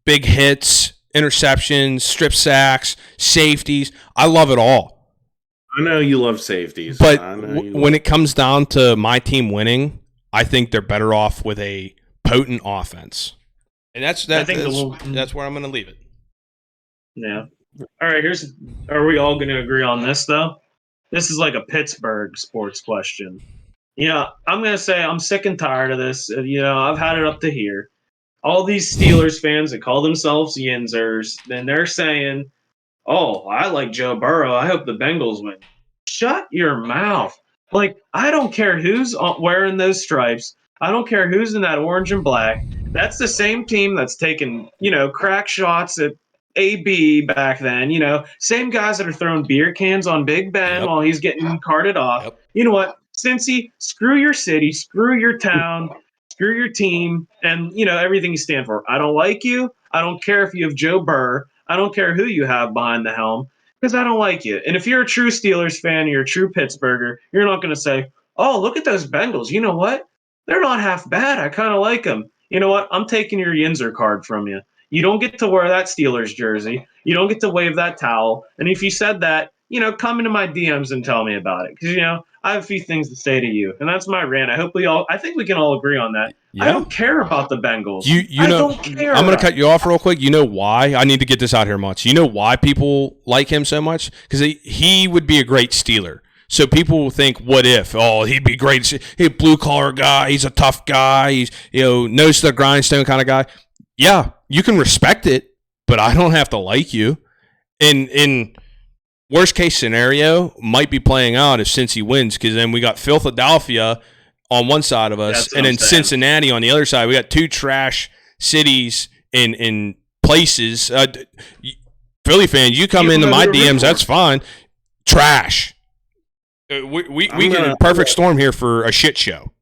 big hits, interceptions, strip sacks, safeties. I love it all. I know you love safeties. But when it comes down to my team winning, I think they're better off with a potent offense. And that's where I'm going to leave it. Yeah. All right, are we all going to agree on this, though? This is like a Pittsburgh sports question. I'm going to say I'm sick and tired of this. I've had it up to here. All these Steelers fans that call themselves Youngzers, and they're saying, oh, I like Joe Burrow. I hope the Bengals win. Shut your mouth. I don't care who's wearing those stripes. I don't care who's in that orange and black. That's the same team that's taking, crack shots at AB back then. Same guys that are throwing beer cans on Big Ben while he's getting carted off. Yep. You know what? Cincy, screw your city, screw your town, screw your team, and, everything you stand for. I don't like you. I don't care if you have Joe Burr. I don't care who you have behind the helm because I don't like you. And if you're a true Steelers fan, you're a true Pittsburgher, you're not going to say, oh, look at those Bengals. You know what? They're not half bad. I kind of like them. You know what? I'm taking your Yinzer card from you. You don't get to wear that Steelers jersey. You don't get to wave that towel. And if you said that, come into my DMs and tell me about it. Because, I have a few things to say to you. And that's my rant. I think we can all agree on that. Yeah. I don't care about the Bengals. I don't care. I'm going to cut you off real quick. You know why? I need to get this out here much. You know why people like him so much? Because he would be a great Steeler. So people will think, what if? Oh, he'd be great. He's a blue-collar guy. He's a tough guy. He's, nose to the grindstone kind of guy. Yeah, you can respect it, but I don't have to like you. In worst case scenario, might be playing out if Cincy wins, because then we got Philadelphia on one side of us, and then Cincinnati on the other side. We got two trash cities in places. Philly fans, you come into my DMs, that's fine. Trash. We get a perfect storm here for a shit show.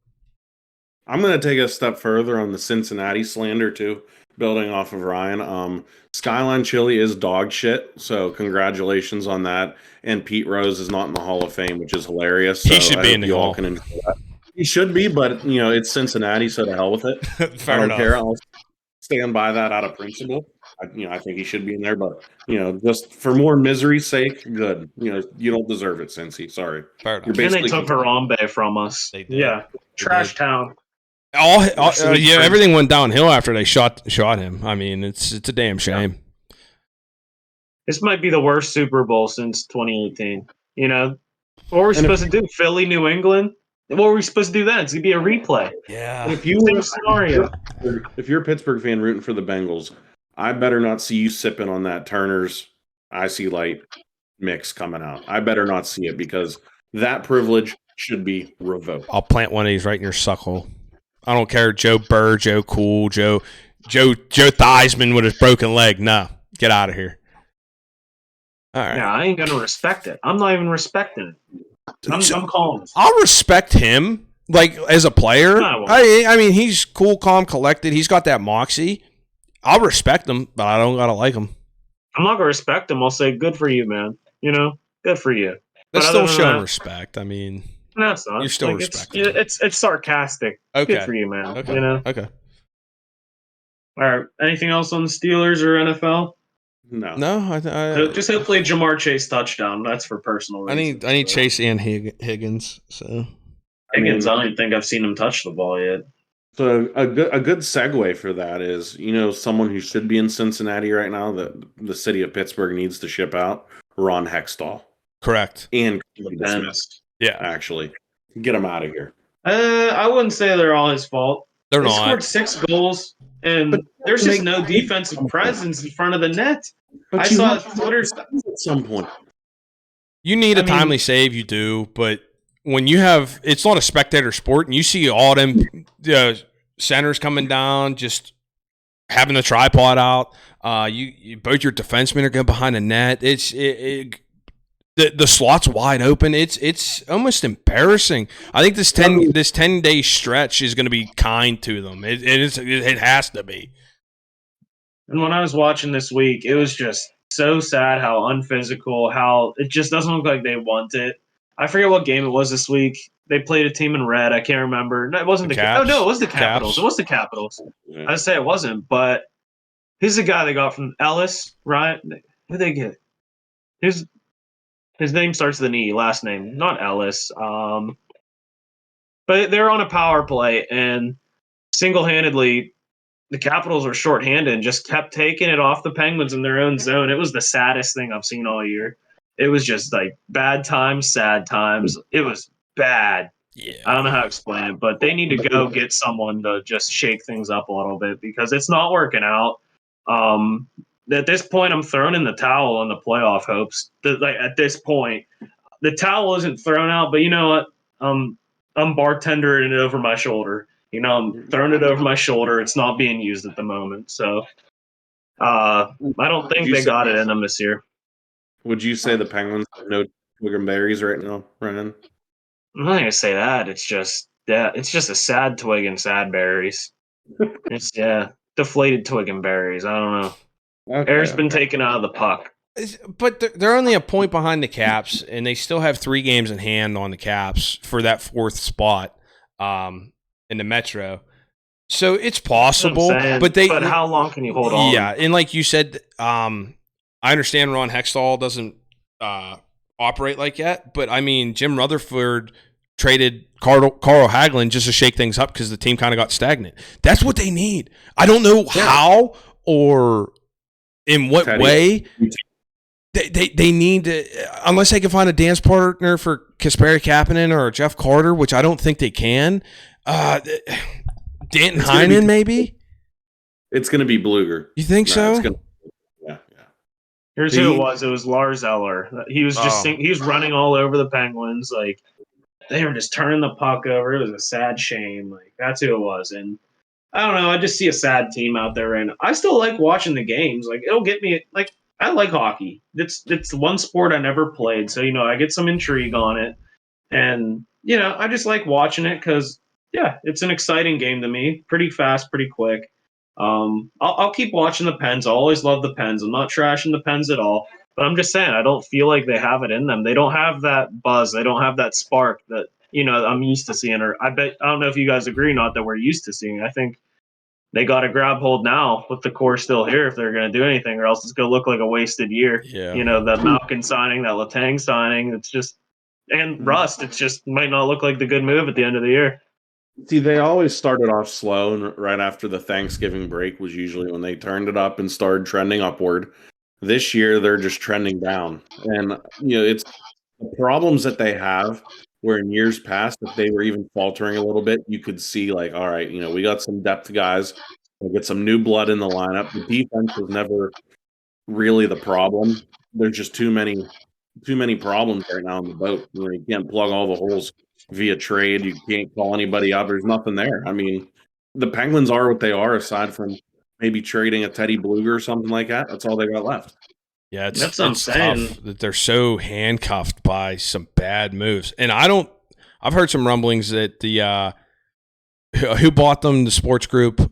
I'm going to take a step further on the Cincinnati slander, too, building off of Ryan. Skyline Chili is dog shit, so congratulations on that. And Pete Rose is not in the Hall of Fame, which is hilarious. So he should be in the Hall. Can enjoy that. He should be, but, it's Cincinnati, so to hell with it. Fair I don't enough. care. I'll stand by that out of principle. I think he should be in there, but, just for more misery's sake, good. You don't deserve it, Cincy. Sorry. Fair enough. And they took Harambe from us. They did. Yeah. Trash town. Everything went downhill after they shot him. I mean, it's a damn shame. This might be the worst Super Bowl since 2018. What were we supposed to do? Philly, New England? What were we supposed to do then? It's going to be a replay. Yeah. If you're a Pittsburgh fan rooting for the Bengals, I better not see you sipping on that Turner's Icy Light mix coming out. I better not see it, because that privilege should be revoked. I'll plant one of these right in your suckhole. I don't care, Joe Burr, Joe Cool, Joe Theismann with his broken leg. No, get out of here. All right. Yeah, I ain't gonna respect it. I'm not even respecting it. I'm calling it. I'll respect him, like, as a player. I mean, he's cool, calm, collected. He's got that moxie. I'll respect him, but I don't gotta like him. I'm not gonna respect him. I'll say, good for you, man. Good for you. That's still showing respect. I mean, no, it's not. You're still respecting. It's sarcastic. Okay. Good for you, man. Okay. Okay. All right. Anything else on the Steelers or NFL? No. So just hopefully Jamar Chase touchdown. That's for personal reasons. I need Chase and Higgins. So Higgins, I don't even think I've seen him touch the ball yet. So a good segue for that is, someone who should be in Cincinnati right now that the city of Pittsburgh needs to ship out, Ron Hextall. Correct. And Smith. Yeah. Actually, get him out of here. I wouldn't say they're all his fault. They scored 6 goals, and there's just no defensive presence in front of the net. But I saw Twitter at some point. You need a timely save, you do, but when you have, it's not a spectator sport, and you see all them centers coming down, just having the tripod out. You both your defensemen are going behind the net. The slot's wide open. It's almost embarrassing. I think this 10-day stretch is going to be kind to them. It has to be. And when I was watching this week, it was just so sad how unphysical, how it just doesn't look like they want it. I forget what game it was this week. They played a team in red. I can't remember. No, it wasn't the Caps. Oh, no, it was the Capitals. Caps. It was the Capitals. Yeah. I'd say it wasn't, but he's the guy they got from Ellis, right? Who'd they get? His name starts with an E, last name, not Ellis. But they're on a power play, and single-handedly, the Capitals were shorthanded and just kept taking it off the Penguins in their own zone. It was the saddest thing I've seen all year. It was just like bad times, sad times. It was bad. Yeah. I don't know how to explain it, but they need to go get someone to just shake things up a little bit, because it's not working out. At this point, I'm throwing in the towel on the playoff hopes. At this point, the towel isn't thrown out, but you know what? I'm bartendering it over my shoulder. I'm throwing it over my shoulder. It's not being used at the moment. So I don't think they got it in them this year. Would you say the Penguins have no twig and berries right now, Ryan? I'm not going to say that. It's just a sad twig and sad berries. It's deflated twig and berries. I don't know. Okay, Air's been taken out of the puck. But they're only a point behind the Caps, and they still have 3 games in hand on the Caps for that 4th spot in the Metro. So it's possible, but how long can you hold on? Yeah, and like you said, I understand Ron Hextall doesn't operate like that, but I mean Jim Rutherford traded Carl Hagelin just to shake things up because the team kind of got stagnant. That's what they need. I don't know how or in what way. They need to, unless they can find a dance partner for Kasperi Kapanen or Jeff Carter, which I don't think they can. Danton Heinen, maybe? It's going to be Bluger. You think so? Yeah. Here's who it was. It was Lars Eller. He was just he was running all over the Penguins. Like, they were just turning the puck over. It was a sad shame. Like, that's who it was. And I don't know. I just see a sad team out there. And I still like watching the games. Like, it'll get me, like, I like hockey. It's one sport I never played, so I get some intrigue on it, and I just like watching it because it's an exciting game to me. Pretty fast, pretty quick. I'll keep watching the Pens. I always love the Pens. I'm not trashing the Pens at all, but I'm just saying I don't feel like they have it in them. They don't have that buzz. They don't have that spark that I'm used to seeing. Or I don't know if you guys agree or not that we're used to seeing. I think they got to grab hold now with the core still here if they're going to do anything, or else it's going to look like a wasted year. Yeah. That Malkin signing, that Letang signing, it's just, and Rust, it just might not look like the good move at the end of the year. See, they always started off slow, and right after the Thanksgiving break was usually when they turned it up and started trending upward. This year, they're just trending down. And, it's the problems that they have where in years past, if they were even faltering a little bit, you could see like, all right, we got some depth guys. We'll get some new blood in the lineup. The defense was never really the problem. There's just too many problems right now in the boat. You can't plug all the holes via trade. You can't call anybody up. There's nothing there. I mean, the Penguins are what they are, aside from maybe trading a Teddy Bluger or something like that. That's all they got left. Yeah, it's tough that they're so handcuffed by some bad moves. And I've heard some rumblings that the who bought them, the sports group,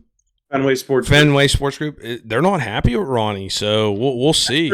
Fenway Sports Group, they're not happy with Ronnie, so we'll see.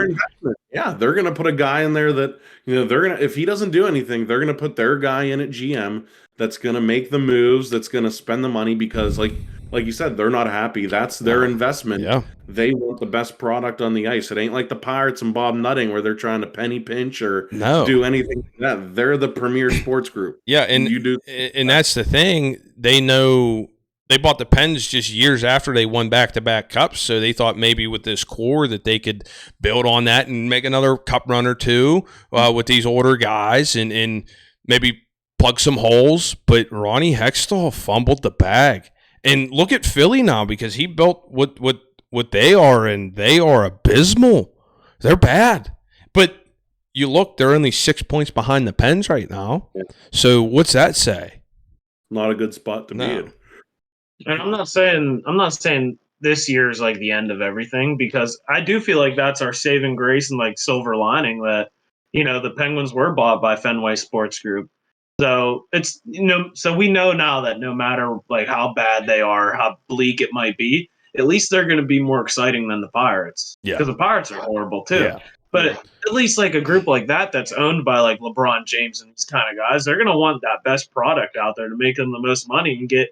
Yeah, they're going to put a guy in there that, they're going to, if he doesn't do anything, they're going to put their guy in at GM that's going to make the moves, that's going to spend the money because like you said, they're not happy. That's their investment. Yeah. They want the best product on the ice. It ain't like the Pirates and Bob Nutting where they're trying to penny pinch or do anything like that. They're the premier sports group. Yeah, and that's the thing. They know they bought the Pens just years after they won back-to-back cups, so they thought maybe with this core that they could build on that and make another cup run or two with these older guys and maybe plug some holes. But Ronnie Hextall fumbled the bag. And look at Philly now because he built what they are, and they are abysmal. They're bad. But you look, they're only 6 points behind the Pens right now. Yeah. So what's that say? Not a good spot to be in. And I'm not saying this year is like the end of everything, because I do feel like that's our saving grace and like silver lining that, the Penguins were bought by Fenway Sports Group. So it's, so we know now that no matter like how bad they are, how bleak it might be, at least they're going to be more exciting than the Pirates. Yeah. Because the Pirates are horrible too. Yeah. But at least like a group like that's owned by like LeBron James and these kind of guys, they're going to want that best product out there to make them the most money and get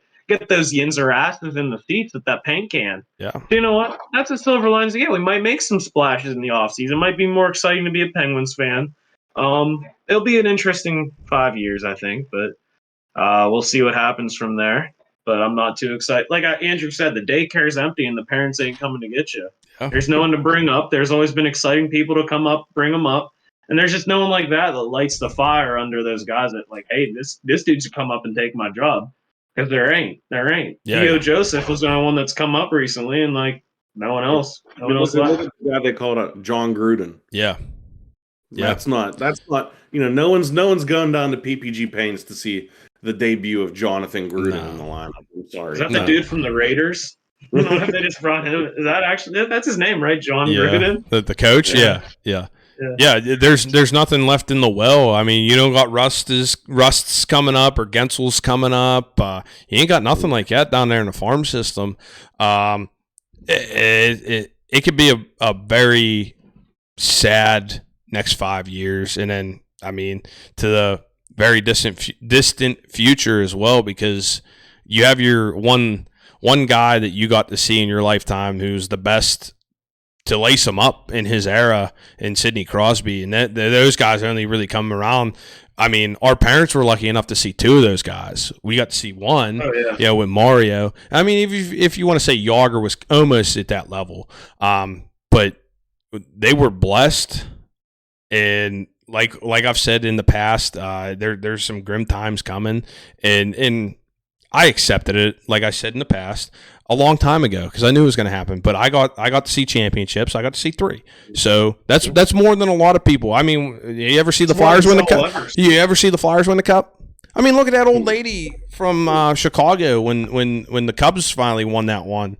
those Youngzers asses in the seats with that paint can. Yeah. So you know what? That's a silver lining. Yeah, we might make some splashes in the offseason. It might be more exciting to be a Penguins fan. It'll be an interesting 5 years, I think, but we'll see what happens from there. But I'm not too excited. Like Andrew said, the daycare's empty and the parents ain't coming to get you. Yeah. There's no one to bring up. There's always been exciting people to come up, bring them up. And there's just no one like that lights the fire under those guys that like, hey, this dude should come up and take my job. Because there ain't. Yeah, Theo Joseph was the only one that's come up recently, and like no one else. No one else left. Yeah, they called it John Gruden. Yeah. That's not. No one's going down to PPG Paints to see the debut of Jonathan Gruden in the lineup. I'm sorry. Is that the dude from the Raiders? They just brought him. Is that actually that's his name, right? John Gruden? The coach? Yeah. There's nothing left in the well. I mean, you don't got Rust's coming up or Gensel's coming up. You ain't got nothing like that down there in the farm system. It could be a very sad next 5 years, and then I mean to the very distant future as well, because you have your one guy that you got to see in your lifetime who's the best to lace him up in his era in Sidney Crosby, and those guys only really come around. I mean, our parents were lucky enough to see 2 of those guys. We got to see one, with Mario. I mean, if you want to say Yager was almost at that level, but they were blessed, and like I've said in the past, there's some grim times coming, and I accepted it, like I said in the past, a long time ago, because I knew it was going to happen. But I got to see championships. I got to see 3, so that's more than a lot of people. I mean, you ever see the Flyers win the cup? You ever see the Flyers win the cup? I mean, look at that old lady from Chicago when the Cubs finally won that one.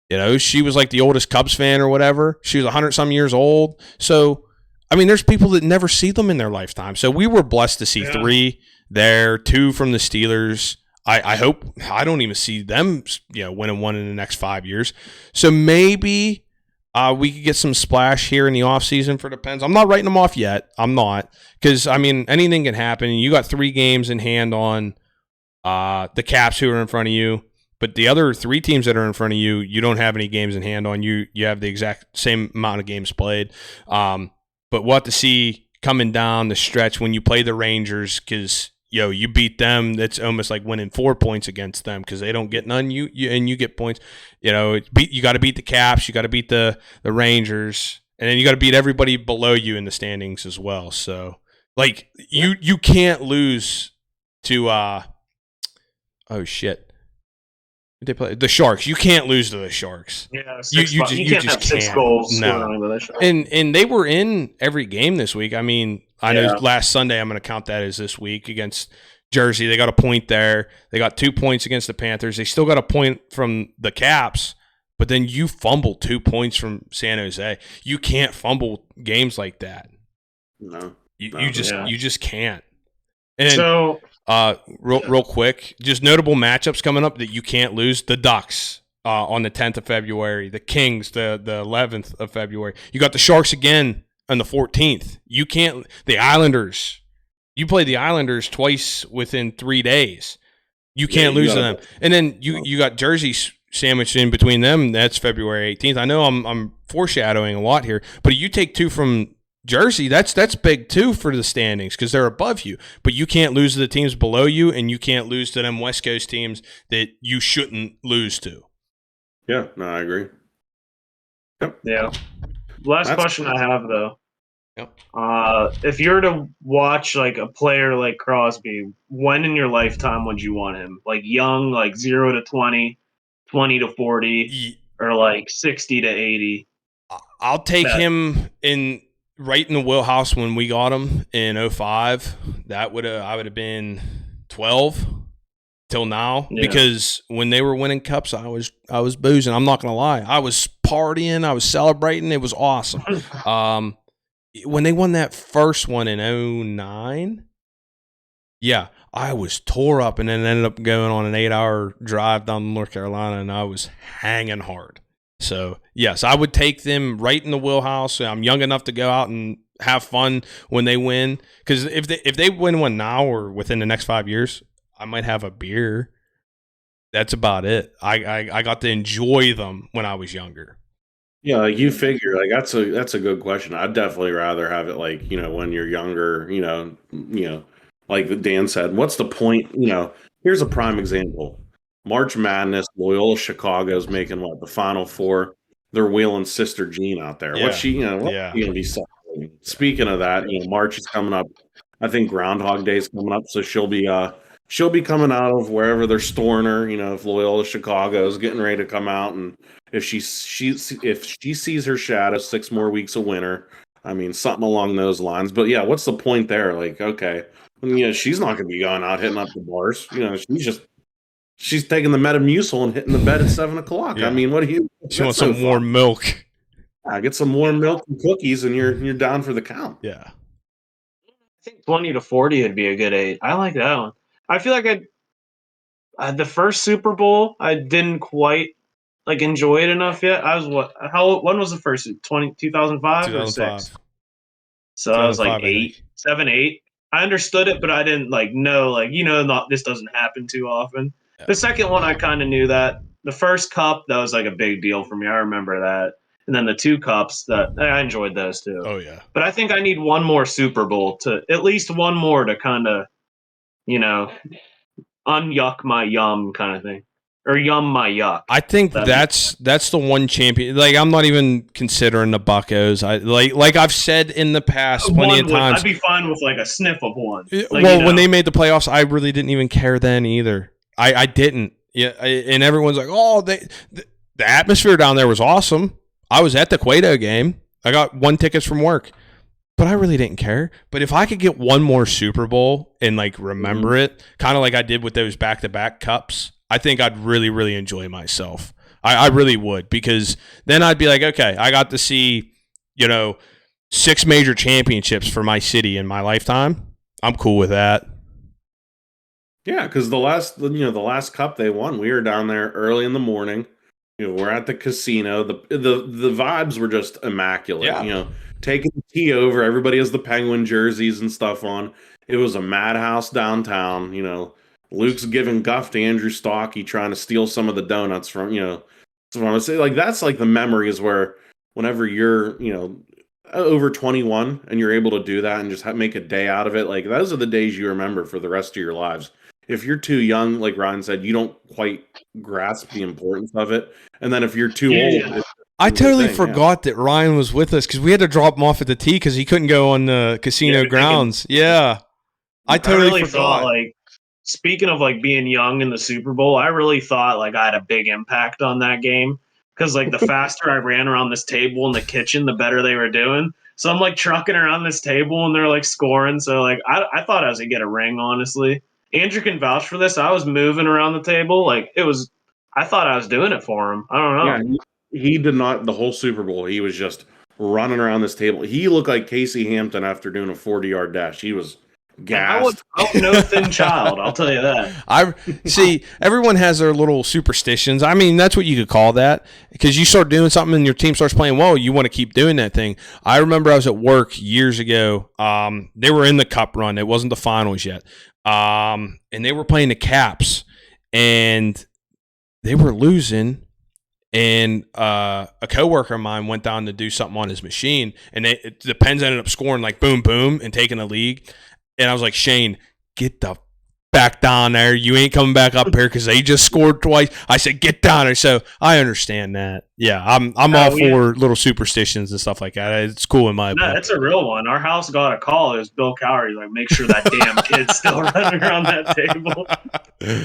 You know, she was like the oldest Cubs fan or whatever. She was 100-some years old. So, I mean, there's people that never see them in their lifetime. So we were blessed to see 3 there, 2 from the Steelers. I hope I don't even see them, winning one in the next 5 years. So maybe we could get some splash here in the offseason for the Pens. I'm not writing them off yet. I'm not, because I mean anything can happen. You got 3 games in hand on the Caps, who are in front of you, but the other 3 teams that are in front of you, you don't have any games in hand on. You have the exact same amount of games played. But we'll have to see coming down the stretch when you play the Rangers, because you beat them. That's almost like winning 4 points against them, because they don't get none. You get points. You got to beat the Caps. You got to beat the Rangers, and then you got to beat everybody below you in the standings as well. So, like, you can't lose to oh shit, they play the Sharks. You can't lose to the Sharks. Yeah, you just have 6 goals. No, and they were in every game this week. I mean, I know last Sunday, I'm going to count that as this week, against Jersey. They got a point there. They got 2 points against the Panthers. They still got a point from the Caps, but then you fumbled 2 points from San Jose. You can't fumble games like that. No. You just can't. And so real quick, just notable matchups coming up that you can't lose. The Ducks on the 10th of February. The Kings the 11th of February. You got the Sharks again on the 14th. You can't. The Islanders. You play the Islanders twice within 3 days. You can't lose to them. And then you got Jersey sandwiched in between them. That's February 18th. I know I'm foreshadowing a lot here, but you take 2 from Jersey, that's big too for the standings, because they're above you. But you can't lose to the teams below you, and you can't lose to them West Coast teams that you shouldn't lose to. Yeah, no, I agree. Yep. Yeah. Last question I have, though. Yep. If you're to watch like a player like Crosby, when in your lifetime would you want him? Like young, like 0 to 20, 20 to 40, or like 60 to 80? I'll take him right in the wheelhouse when we got him in 2005. I would have been 12 till now, because when they were winning cups, I was boozing. I'm not gonna lie, I was partying, I was celebrating. It was awesome. When they won that first one in 2009, I was tore up, and then ended up going on an 8-hour drive down to North Carolina, and I was hanging hard. So, yes, I would take them right in the wheelhouse. I'm young enough to go out and have fun when they win. Because if they win one now or within the next 5 years, I might have a beer. That's about it. I got to enjoy them when I was younger. Yeah, like you figure, like that's a good question. I'd definitely rather have it like, when you're younger, like Dan said, what's the point? Here's a prime example. March Madness, Loyola Chicago's making the Final Four. They're wheeling Sister Jean out there. What's she gonna be celebrating? Speaking of that, March is coming up. I think Groundhog Day is coming up, so she'll be coming out of wherever they're storing her. If Loyola Chicago is getting ready to come out, and if she sees her shadow 6 more weeks of winter, I mean something along those lines. But yeah, what's the point there? Like, okay, she's not going to be going out hitting up the bars. She's taking the Metamucil and hitting the bed at 7 o'clock. Yeah. I mean, what do you? She wants some warm milk. Get some warm milk and cookies, and you're down for the count. Yeah. I think 20 to 40 would be a good age. I like that one. I feel like the first Super Bowl, I didn't quite like enjoy it enough yet. I was when was the first 2005 or 2005. 6? So I was like 8, 7, 8. I understood it, but I didn't like know, like, this doesn't happen too often. Yeah. The second one, I kind of knew that. The first cup, that was like a big deal for me. I remember that. And then the 2 cups, that I enjoyed those too. Oh yeah. But I think I need one more Super Bowl, to at least one more to kind of, unyuck my yum kind of thing. Or yum my yuck. I think that's the one champion. Like, I'm not even considering the Buccos. Like I've said in the past plenty of times. I'd be fine with like a sniff of one. When they made the playoffs, I really didn't even care then either. I didn't. Yeah, and everyone's like, "Oh, the atmosphere down there was awesome." I was at the Cueto game. I got 1 ticket from work, but I really didn't care. But if I could get one more Super Bowl and like remember it, kind of like I did with those back-to-back cups, I think I'd really, really enjoy myself. I really would, because then I'd be like, okay, I got to see, 6 major championships for my city in my lifetime. I'm cool with that. Yeah, because the last cup they won, we were down there early in the morning. We're at the casino. The vibes were just immaculate. Yeah. Taking the tea over, everybody has the Penguin jerseys and stuff on. It was a madhouse downtown. Luke's giving guff to Andrew Stockey, trying to steal some of the donuts from, So I would say, like, that's like the memories where whenever you're, over 21 and you're able to do that and just make a day out of it, like, those are the days you remember for the rest of your lives. If you're too young, like Ryan said, you don't quite grasp the importance of it. And then if you're too old, I totally forgot that Ryan was with us, because we had to drop him off at the tee because he couldn't go on the casino grounds. Yeah, I totally forgot. Thought, like, speaking of like being young in the Super Bowl, I really thought like I had a big impact on that game, because like the faster I ran around this table in the kitchen, the better they were doing. So I'm like trucking around this table and they're like scoring. So like I thought I was gonna get a ring, honestly. Andrew can vouch for this. I was moving around the table. Like, I thought I was doing it for him. I don't know. Yeah, he did not the whole Super Bowl. He was just running around this table. He looked like Casey Hampton after doing a 40-yard dash. He was gassed. I was no thin child, I'll tell you that. I see, everyone has their little superstitions. I mean, that's what you could call that, because you start doing something and your team starts playing well, you want to keep doing that thing. I remember I was at work years ago. They were in the cup run. It wasn't the finals yet. And they were playing the Caps, and they were losing. And a coworker of mine went down to do something on his machine, and the Pens ended up scoring like boom, boom, and taking the league. And I was like, Shane, get the back down there. You ain't coming back up here because they just scored twice. I said, get down there. So I understand that. Yeah, I'm all for little superstitions and stuff like that. It's cool in my opinion. That's a real one. Our house got a call. It was Bill Cowrie. Like, make sure that damn kid's still running around that table.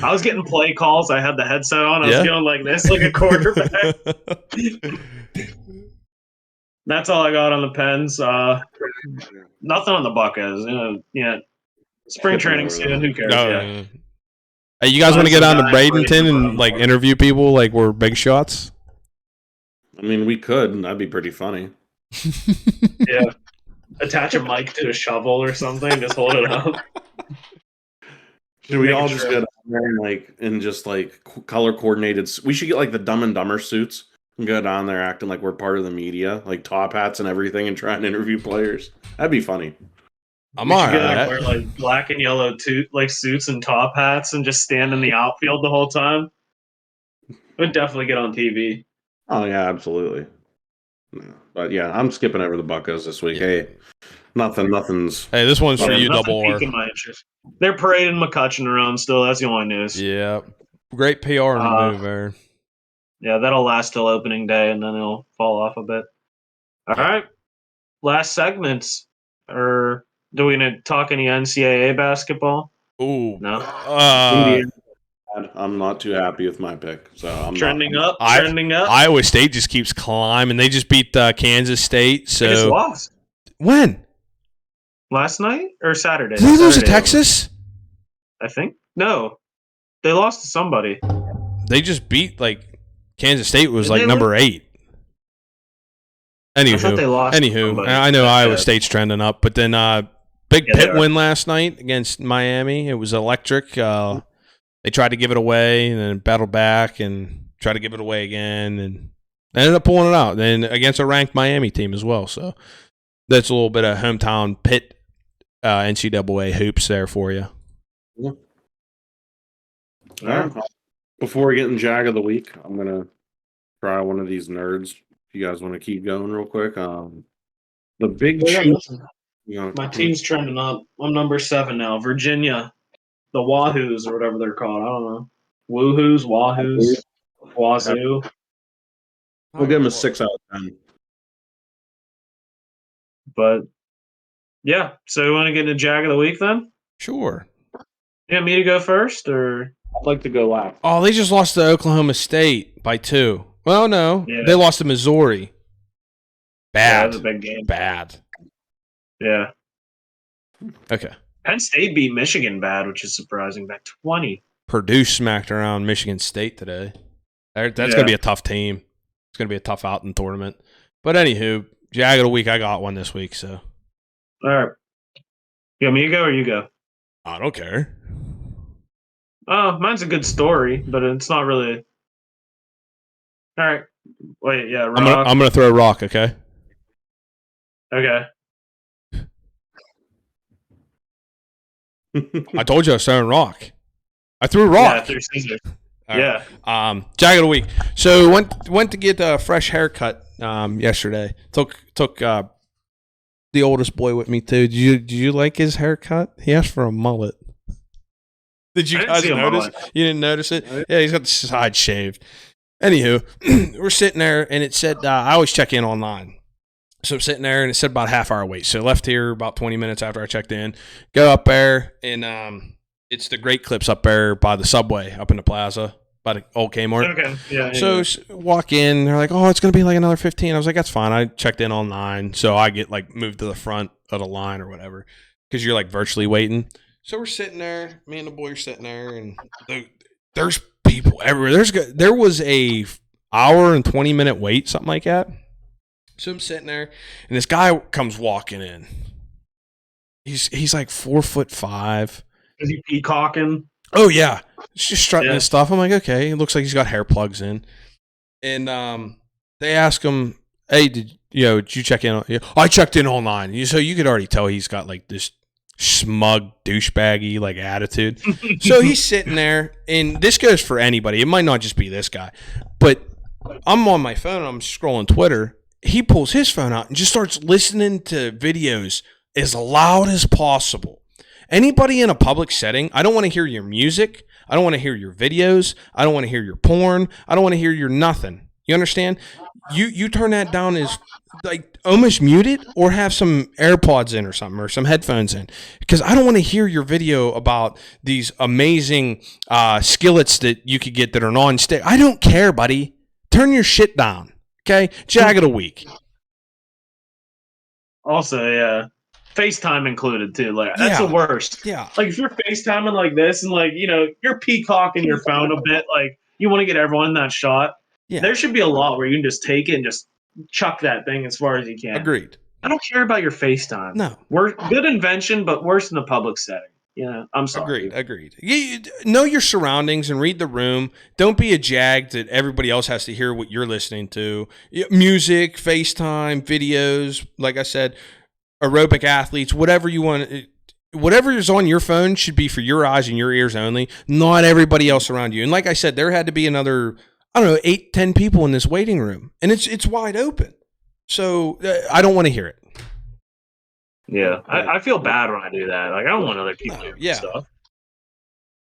I was getting play calls. I had the headset on. I was going like this, like a quarterback. That's all I got on the Pens. Nothing on the Buccos. Spring training soon. Who cares? No. Hey, you guys want to get on to Bradenton and like interview people like we're big shots? I mean, we could. That'd be pretty funny. Yeah. Attach a mic to a shovel or something. Just hold it up. Should we all just get on there and just color coordinated? We should get like the Dumb and Dumber suits and go down there acting like we're part of the media, like top hats and everything, and try and interview players. That'd be funny. I'm all right. Wear like black and yellow suits and top hats and just stand in the outfield the whole time. Would definitely get on TV. Oh yeah, absolutely. But yeah, I'm skipping over the Buccos this week. Yeah. Hey, nothing's. Hey, this one's for you, Double R. They're parading McCutcheon around still. That's the only news. Yeah, great PR in the move there. Yeah, that'll last till opening day, and then it'll fall off a bit. All right, last segments. Or do we need to talk any NCAA basketball? Ooh, no. I'm not too happy with my pick, so I'm trending up. Iowa State just keeps climbing. They just beat Kansas State. So they just lost. When? Last night or Saturday? Did they lose to Texas? I think no. They lost to somebody. They just beat Kansas State was number 8. Anywho, I know Iowa State's trending up, but then big Pitt win last night against Miami. It was electric. They tried to give it away and then battled back and try to give it away again, and ended up pulling it out. Then against a ranked Miami team as well. So that's a little bit of hometown Pitt NCAA hoops there for you. Yeah. All right. Before we get in Jag of the Week, I'm going to try one of these nerds. If you guys want to keep going real quick. The Big Chew. My team's trending up. I'm number 7 now. Virginia. The Wahoos or whatever they're called. I don't know. Woohoos, Wahoos, Wazoo. We'll give them a 6 out of 10. But, yeah. So you want to get into Jag of the Week then? Sure. You want me to go first, or? I'd like to go last. Oh, they just lost to Oklahoma State by 2. Well, no. Yeah. They lost to Missouri. Bad. Yeah, that was a big game. Bad. Yeah. Okay. Penn State beat Michigan bad, which is surprising, by 20. Purdue smacked around Michigan State today. That's going to be a tough team. It's going to be a tough out in tournament. But anywho, Jag of the Week, I got one this week. So. All right. You want me to go or you go? I don't care. Oh, mine's a good story, but it's not really. All right. Wait, yeah. Rock. I'm gonna throw a rock. Okay. Okay. I told you I was throwing rock. I threw a rock. Yeah, I threw scissors. Yeah. Jag of the Week. So went to get a fresh haircut yesterday. Took the oldest boy with me too. Did you like his haircut? He asked for a mullet. Did you guys notice? You didn't notice it? Yeah, he's got the side shaved. Anywho, we're sitting there, and it said, I always check in online. So I'm sitting there, and it said about a half hour wait. So I left here about 20 minutes after I checked in. Go up there, and it's the Great Clips up there by the Subway up in the plaza, by the old Kmart. Okay, yeah. So walk in, they're like, oh, it's going to be like another 15. I was like, that's fine. I checked in online, so I get like moved to the front of the line or whatever because you're like virtually waiting. So we're sitting there, me and the boy are sitting there, and there's people everywhere. There was a hour and 20-minute wait, something like that. So I'm sitting there, and this guy comes walking in. He's like 4'5". Is he peacocking? Oh yeah, he's just strutting his stuff. I'm like, okay, it looks like he's got hair plugs in. And they ask him, hey, did you check in? I checked in online. So you could already tell he's got like this smug douchebaggy like attitude. So he's sitting there, and this goes for anybody. It might not just be this guy, but I'm on my phone, I'm scrolling Twitter. He pulls his phone out and just starts listening to videos as loud as possible. Anybody in a public setting, I don't want to hear your music, I don't want to hear your videos, I don't want to hear your porn, I don't want to hear your nothing. You understand? You turn that down as like almost mute it or have some AirPods in or something or some headphones in, because I don't want to hear your video about these amazing skillets that you could get that are non-stick. I don't care, buddy. Turn your shit down. Okay? Jag of the Week. Also, yeah. FaceTime included too. Like that's the worst. Yeah. Like if you're FaceTiming like this and like, you're peacocking your phone a bit, like you want to get everyone in that shot. Yeah. There should be a law where you can just take it and just chuck that thing as far as you can. Agreed. I don't care about your FaceTime. No. Good invention, but worse in the public setting. Yeah, I'm sorry. Agreed. You know your surroundings and read the room. Don't be a jag that everybody else has to hear what you're listening to. Music, FaceTime, videos, like I said, aerobic athletes, whatever you want. Whatever is on your phone should be for your eyes and your ears only, not everybody else around you. And like I said, there had to be another, 8-10 people in this waiting room, and it's wide open. So I don't want to hear it. Yeah, I feel bad when I do that. Like I don't want other people doing stuff.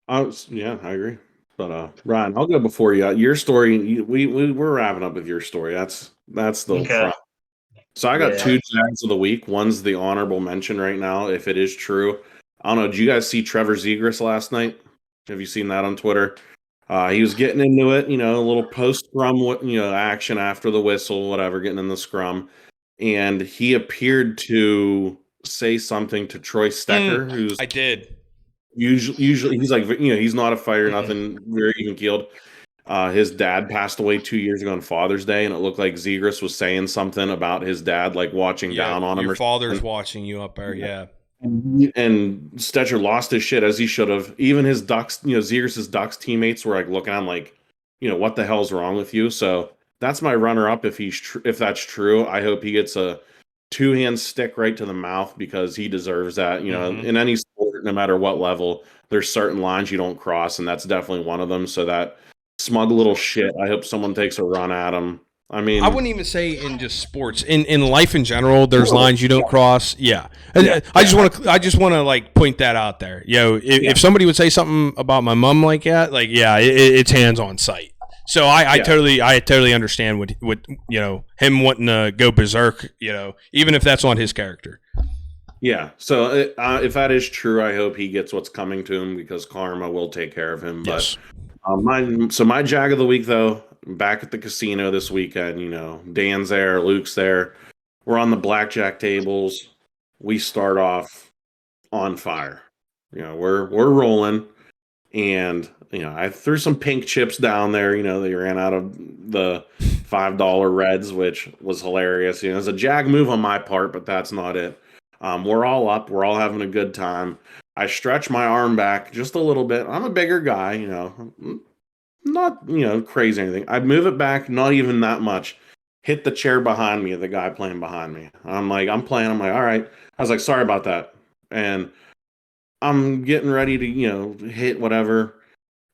I agree. But Ryan, I'll go before you. Your story, we're wrapping up with your story. That's the front. So I got 2 Jags of the week. One's the honorable mention right now, if it is true. I don't know. Did you guys see Trevor Zegras last night? Have you seen that on Twitter? He was getting into it, a little post-scrum, action after the whistle, whatever, getting in the scrum. And he appeared to say something to Troy Stecker, who's I did. Usually he's like, he's not a fighter, nothing, very even keeled. His dad passed away 2 years ago on Father's Day, and it looked like Zegras was saying something about his dad, like watching down on him. Your father's watching you up there, yeah. And Stetcher lost his shit as he should have. Even his Ducks, Zegras' Ducks teammates were like looking at him like, what the hell's wrong with you? So that's my runner-up. If that's true, I hope he gets a two-hand stick right to the mouth because he deserves that. In any sport, no matter what level, there's certain lines you don't cross, and that's definitely one of them. So that smug little shit, I hope someone takes a run at him. I mean, I wouldn't even say in just sports. In life in general, there's lines you don't cross. Yeah. I just want to like point that out there. If somebody would say something about my mom like that, like it's hands on sight. So I totally understand what him wanting to go berserk. Even if that's on his character. Yeah. So if that is true, I hope he gets what's coming to him because karma will take care of him. Yes. But my jag of the week though. Back at the casino this weekend, Dan's there, Luke's there. We're on the blackjack tables. We start off on fire. We're rolling, and I threw some pink chips down there. They ran out of the $5 reds, which was hilarious. It's a jag move on my part, but that's not it. We're all up. We're all having a good time. I stretch my arm back just a little bit. I'm a bigger guy, not crazy or anything. I move it back, not even that much. Hit the chair behind me, the guy playing behind me. I'm playing. I'm like, all right. I was like, sorry about that. And I'm getting ready to hit whatever.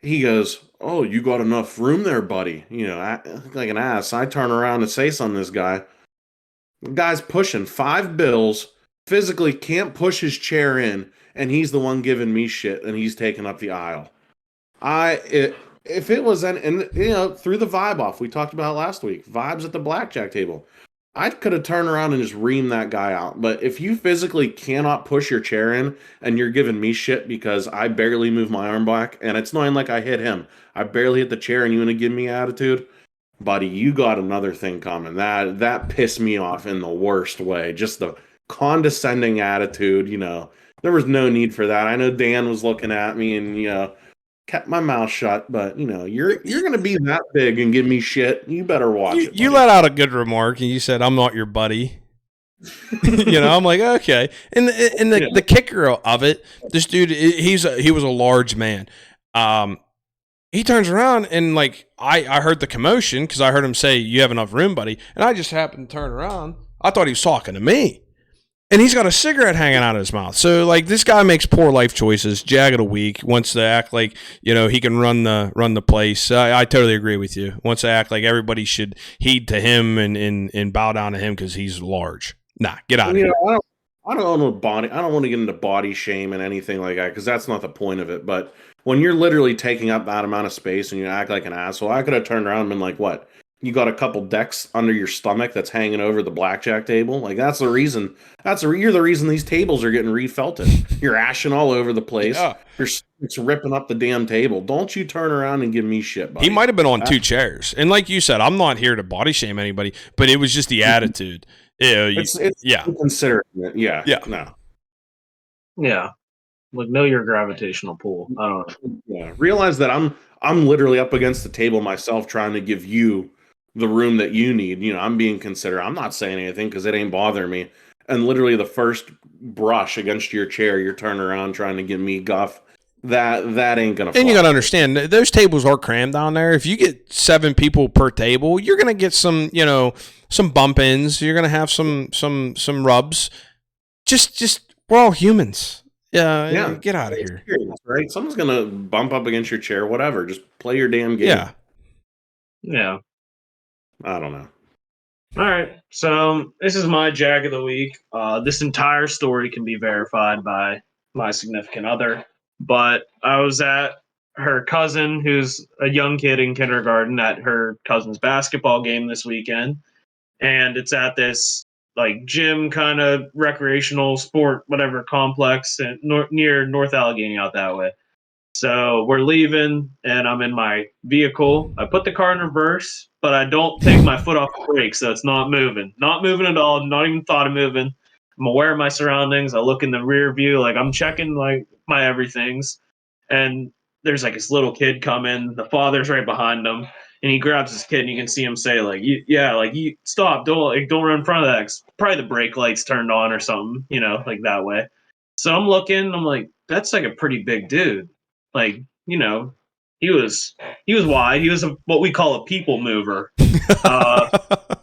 He goes, oh, you got enough room there, buddy. Like an ass. I turn around and say something to this guy. The guy's pushing 5 bills, physically can't push his chair in, and he's the one giving me shit, and he's taking up the aisle. If it was through the vibe off, we talked about it last week, vibes at the blackjack table, I could have turned around and just reamed that guy out. But if you physically cannot push your chair in and you're giving me shit because I barely move my arm back, and it's not even like I hit him, I barely hit the chair and you want to give me attitude, buddy, you got another thing coming. That pissed me off in the worst way. Just the condescending attitude, there was no need for that. I know Dan was looking at me and, kept my mouth shut, but you're gonna be that big and give me shit. You better watch it. You let out a good remark and you said, "I'm not your buddy." I'm like, okay. And the kicker of it, this dude, he was a large man. He turns around and like I heard the commotion because I heard him say, "You have enough room, buddy," and I just happened to turn around. I thought he was talking to me. And he's got a cigarette hanging out of his mouth. So, like, this guy makes poor life choices. Jag of the week. Wants to act like, he can run the place. I totally agree with you. Wants to act like everybody should heed to him and bow down to him because he's large. Nah, get out of here. I don't want to get into body shame and anything like that because that's not the point of it. But when you're literally taking up that amount of space and you act like an asshole, I could have turned around and been like, what? You got a couple decks under your stomach that's hanging over the blackjack table. Like that's the reason. You're the reason these tables are getting refelted. You're ashing all over the place. Yeah. It's ripping up the damn table. Don't you turn around and give me shit, buddy. He might have been on 2 chairs, and like you said, I'm not here to body shame anybody, but it was just the attitude. It's inconsiderate. Yeah. No. Yeah. Like know your gravitational pull. I don't know. Yeah. Realize that I'm literally up against the table myself, trying to give you the room that you need. I'm being considerate. I'm not saying anything because it ain't bothering me. And literally the first brush against your chair, you're turning around trying to give me guff. That ain't gonna fly. And you gotta understand, those tables are crammed down there. If you get 7 people per table, you're gonna get some bump ins. You're gonna have some rubs. Just we're all humans. Yeah. Get out of here. Right? Someone's gonna bump up against your chair. Whatever. Just play your damn game. Yeah. I don't know. All right. So this is my jag of the week. This entire story can be verified by my significant other. But I was at her cousin, who's a young kid in kindergarten, at her cousin's basketball game this weekend. And it's at this like gym kind of recreational sport, whatever complex near North Allegheny out that way. So we're leaving, and I'm in my vehicle. I put the car in reverse, but I don't take my foot off the brake, so it's not moving. Not moving at all. Not even thought of moving. I'm aware of my surroundings. I look in the rear view, like I'm checking like my everythings. And there's like this little kid coming. The father's right behind him, and he grabs his kid, and you can see him say like, you stop, don't run in front of that. Probably the brake lights turned on or something, like that way. So I'm looking. I'm like, that's like a pretty big dude. Like, he was wide. He was what we call a people mover.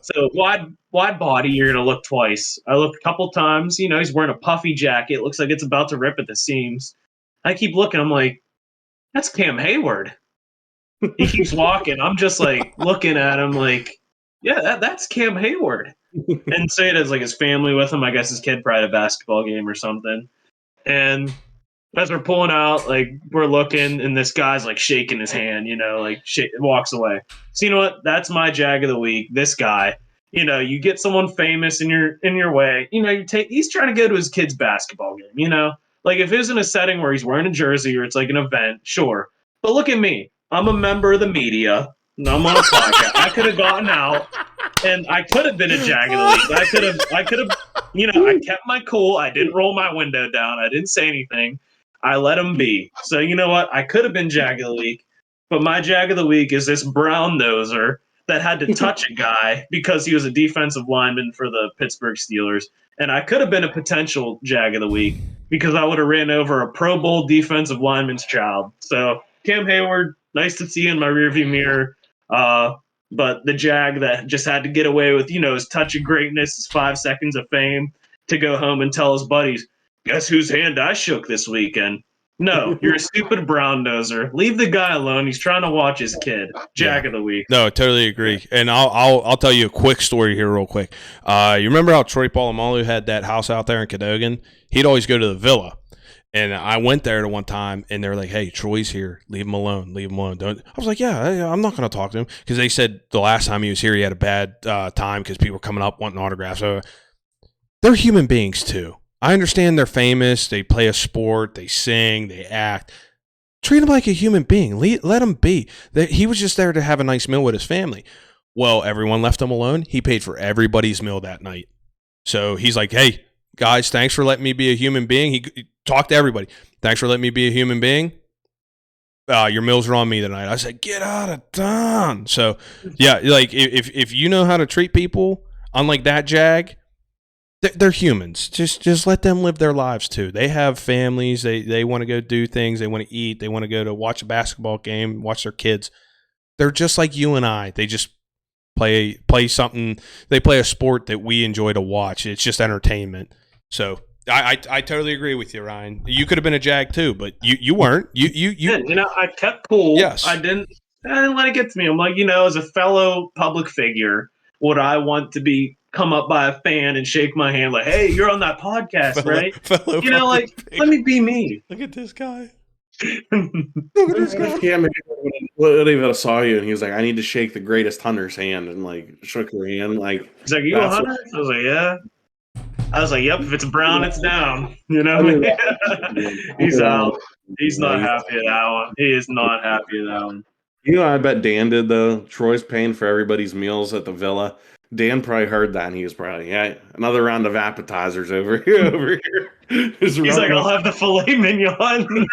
So wide body, you're gonna look twice. I looked a couple times. He's wearing a puffy jacket. Looks like it's about to rip at the seams. I keep looking. I'm like, that's Cam Hayward. He keeps walking. I'm just like looking at him like, yeah, that's Cam Hayward. And say it as like his family with him. I guess his kid probably had a basketball game or something. And as we're pulling out, like we're looking, and this guy's like shaking his hand, walks away. So you know what? That's my Jag of the week. This guy. You get someone famous in your way. He's trying to go to his kid's basketball game. Like if it was in a setting where he's wearing a jersey or it's like an event, sure. But look at me. I'm a member of the media. And I'm on a podcast. I could have gotten out, and I could have been a Jag of the week. I could have. I kept my cool. I didn't roll my window down. I didn't say anything. I let him be. So you know what? I could have been Jag of the week, but my Jag of the week is this brown noser that had to touch a guy because he was a defensive lineman for the Pittsburgh Steelers. And I could have been a potential Jag of the week because I would have ran over a Pro Bowl defensive lineman's child. So Cam Hayward, nice to see you in my rearview mirror. But the Jag that just had to get away with, his touch of greatness, his 5 seconds of fame to go home and tell his buddies, guess whose hand I shook this weekend? No, you're a stupid brown noser. Leave the guy alone. He's trying to watch his kid. Jag of the week. No, totally agree. And I'll tell you a quick story here real quick. You remember how Troy Polamalu had that house out there in Cadogan? He'd always go to the Villa. And I went there to one time, and they were like, hey, Troy's here. Leave him alone. Leave him alone. I was like, yeah, I'm not going to talk to him. Because they said the last time he was here, he had a bad time because people were coming up wanting autographs. So they're human beings, too. I understand they're famous. They play a sport. They sing. They act. Treat him like a human being. Let him be. He was just there to have a nice meal with his family. Well, everyone left him alone. He paid for everybody's meal that night. So he's like, hey, guys, thanks for letting me be a human being. He talked to everybody. Thanks for letting me be a human being. Your meals are on me tonight. I said, get out of town. So, yeah, like if you know how to treat people, unlike that Jag, they're humans. Just let them live their lives too. They have families. They want to go do things. They want to eat. They want to go to watch a basketball game, watch their kids. They're just like you and I. They just play something. They play a sport that we enjoy to watch. It's just entertainment. So I totally agree with you, Ryan. You could have been a Jag too, but you weren't. I kept cool. Yes. I didn't let it get to me. I'm like, as a fellow public figure, would I want to be come up by a fan and shake my hand like, hey, you're on that podcast, right? Let me be me. Look at this guy. Look at this guy. Cam even saw you and he was like, I need to shake the greatest hunter's hand, and like shook your hand. Like he's like, you a hunter? I was like, yeah. I was like, yep, if it's brown, it's down. He's out. He's not happy at that one. He is not happy at that one. I bet Dan did though. Troy's paying for everybody's meals at the Villa. Dan probably heard that, and he was probably, yeah, another round of appetizers over here. He's like, I'll have the filet mignon.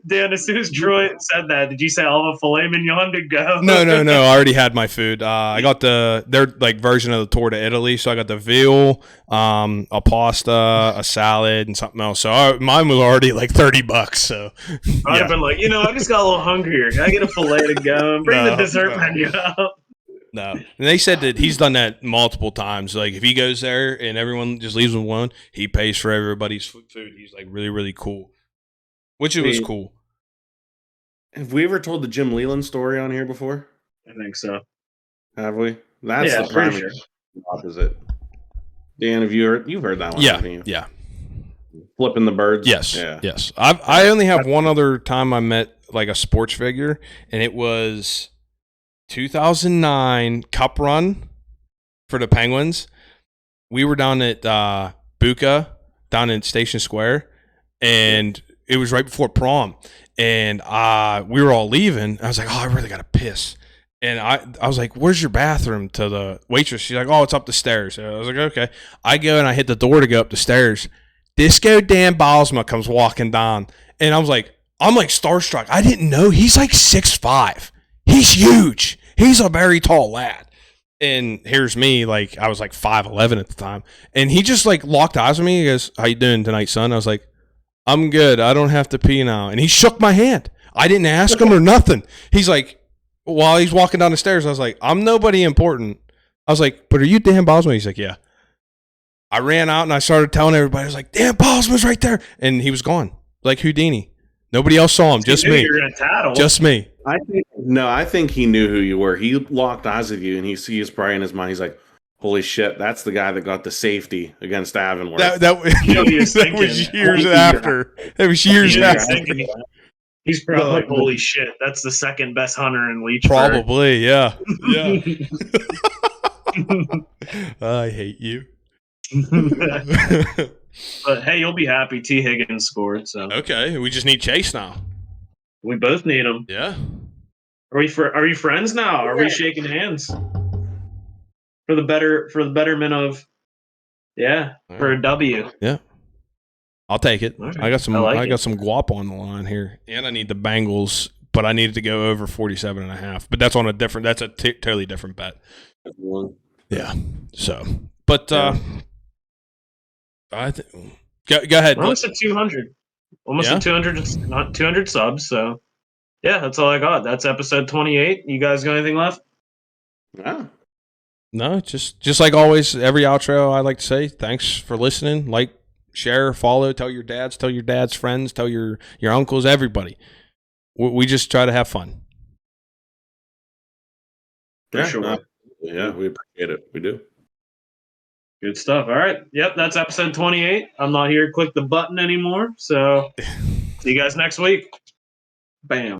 Dan, as soon as Troy said that, did you say I'll have a filet mignon to go? No. I already had my food. I got their like version of the tour to Italy, so I got the veal, a pasta, a salad, and something else. So mine was already like $30. So I'd have been like, I just got a little hungrier. Can I get a filet to go? Bring the dessert menu out. No. And they said that he's done that multiple times. Like if he goes there and everyone just leaves him alone, he pays for everybody's food. He's like really, really cool. Which it was cool. Have we ever told the Jim Leland story on here before? I think so. Have we? That's the primary opposite. Dan, you've heard that one? Yeah, haven't you? yeah. Flipping the birds. Yes, yeah. Yes. I only have one other time I met like a sports figure, and it was 2009 Cup run for the Penguins. We were down at Buca, down in Station Square, and it was right before prom, and we were all leaving. I was like, I really got to piss. And I was like, where's your bathroom? To the waitress. She's like, it's up the stairs. So I was like, okay. I go and I hit the door to go up the stairs. Disco Dan Baalsma comes walking down. And I'm like starstruck. I didn't know. He's like 6'5". He's huge. He's a very tall lad. And here's me, like I was like 5'11" at the time. And he just like locked eyes with me. He goes, how you doing tonight, son? I was like, I'm good. I don't have to pee now. And he shook my hand. I didn't ask him or nothing. He's like, while he's walking down the stairs, I was like, I'm nobody important. I was like, but are you Dan Bosman? He's like, yeah. I ran out and I started telling everybody. I was like, Dan Bosman's right there. And he was gone. Like Houdini. Nobody else saw him. Just me. You're gonna tattle. Just me. I think he knew who you were. He locked eyes with you, and he was probably in his mind. He's like, "Holy shit, that's the guy that got the safety against Avonworth." That was years after. That was years after. He's probably like, "Holy shit, that's the second best hunter in Leechburg." Probably, yeah. I hate you. But hey, you'll be happy T. Higgins scored. So okay, we just need Chase now. We both need him. Yeah. Are we friends now? Are we shaking hands for the betterment of? Yeah, for a W. Yeah. I'll take it. Right. I got some guap on the line here, and I need the Bengals, but I needed to go over 47.5. But that's on a different. That's a totally different bet. Yeah. So, but I think go ahead. Almost at 200. Almost at 200. Not 200 subs. So, yeah, that's all I got. That's episode 28. You guys got anything left? Yeah. No, just like always, every outro I like to say, thanks for listening. Like, share, follow, tell your dad's friends, tell your uncles, everybody. We just try to have fun. For sure. Yeah, we appreciate it. We do. Good stuff. All right. Yep, that's episode 28. I'm not here to click the button anymore. So see you guys next week. Bam.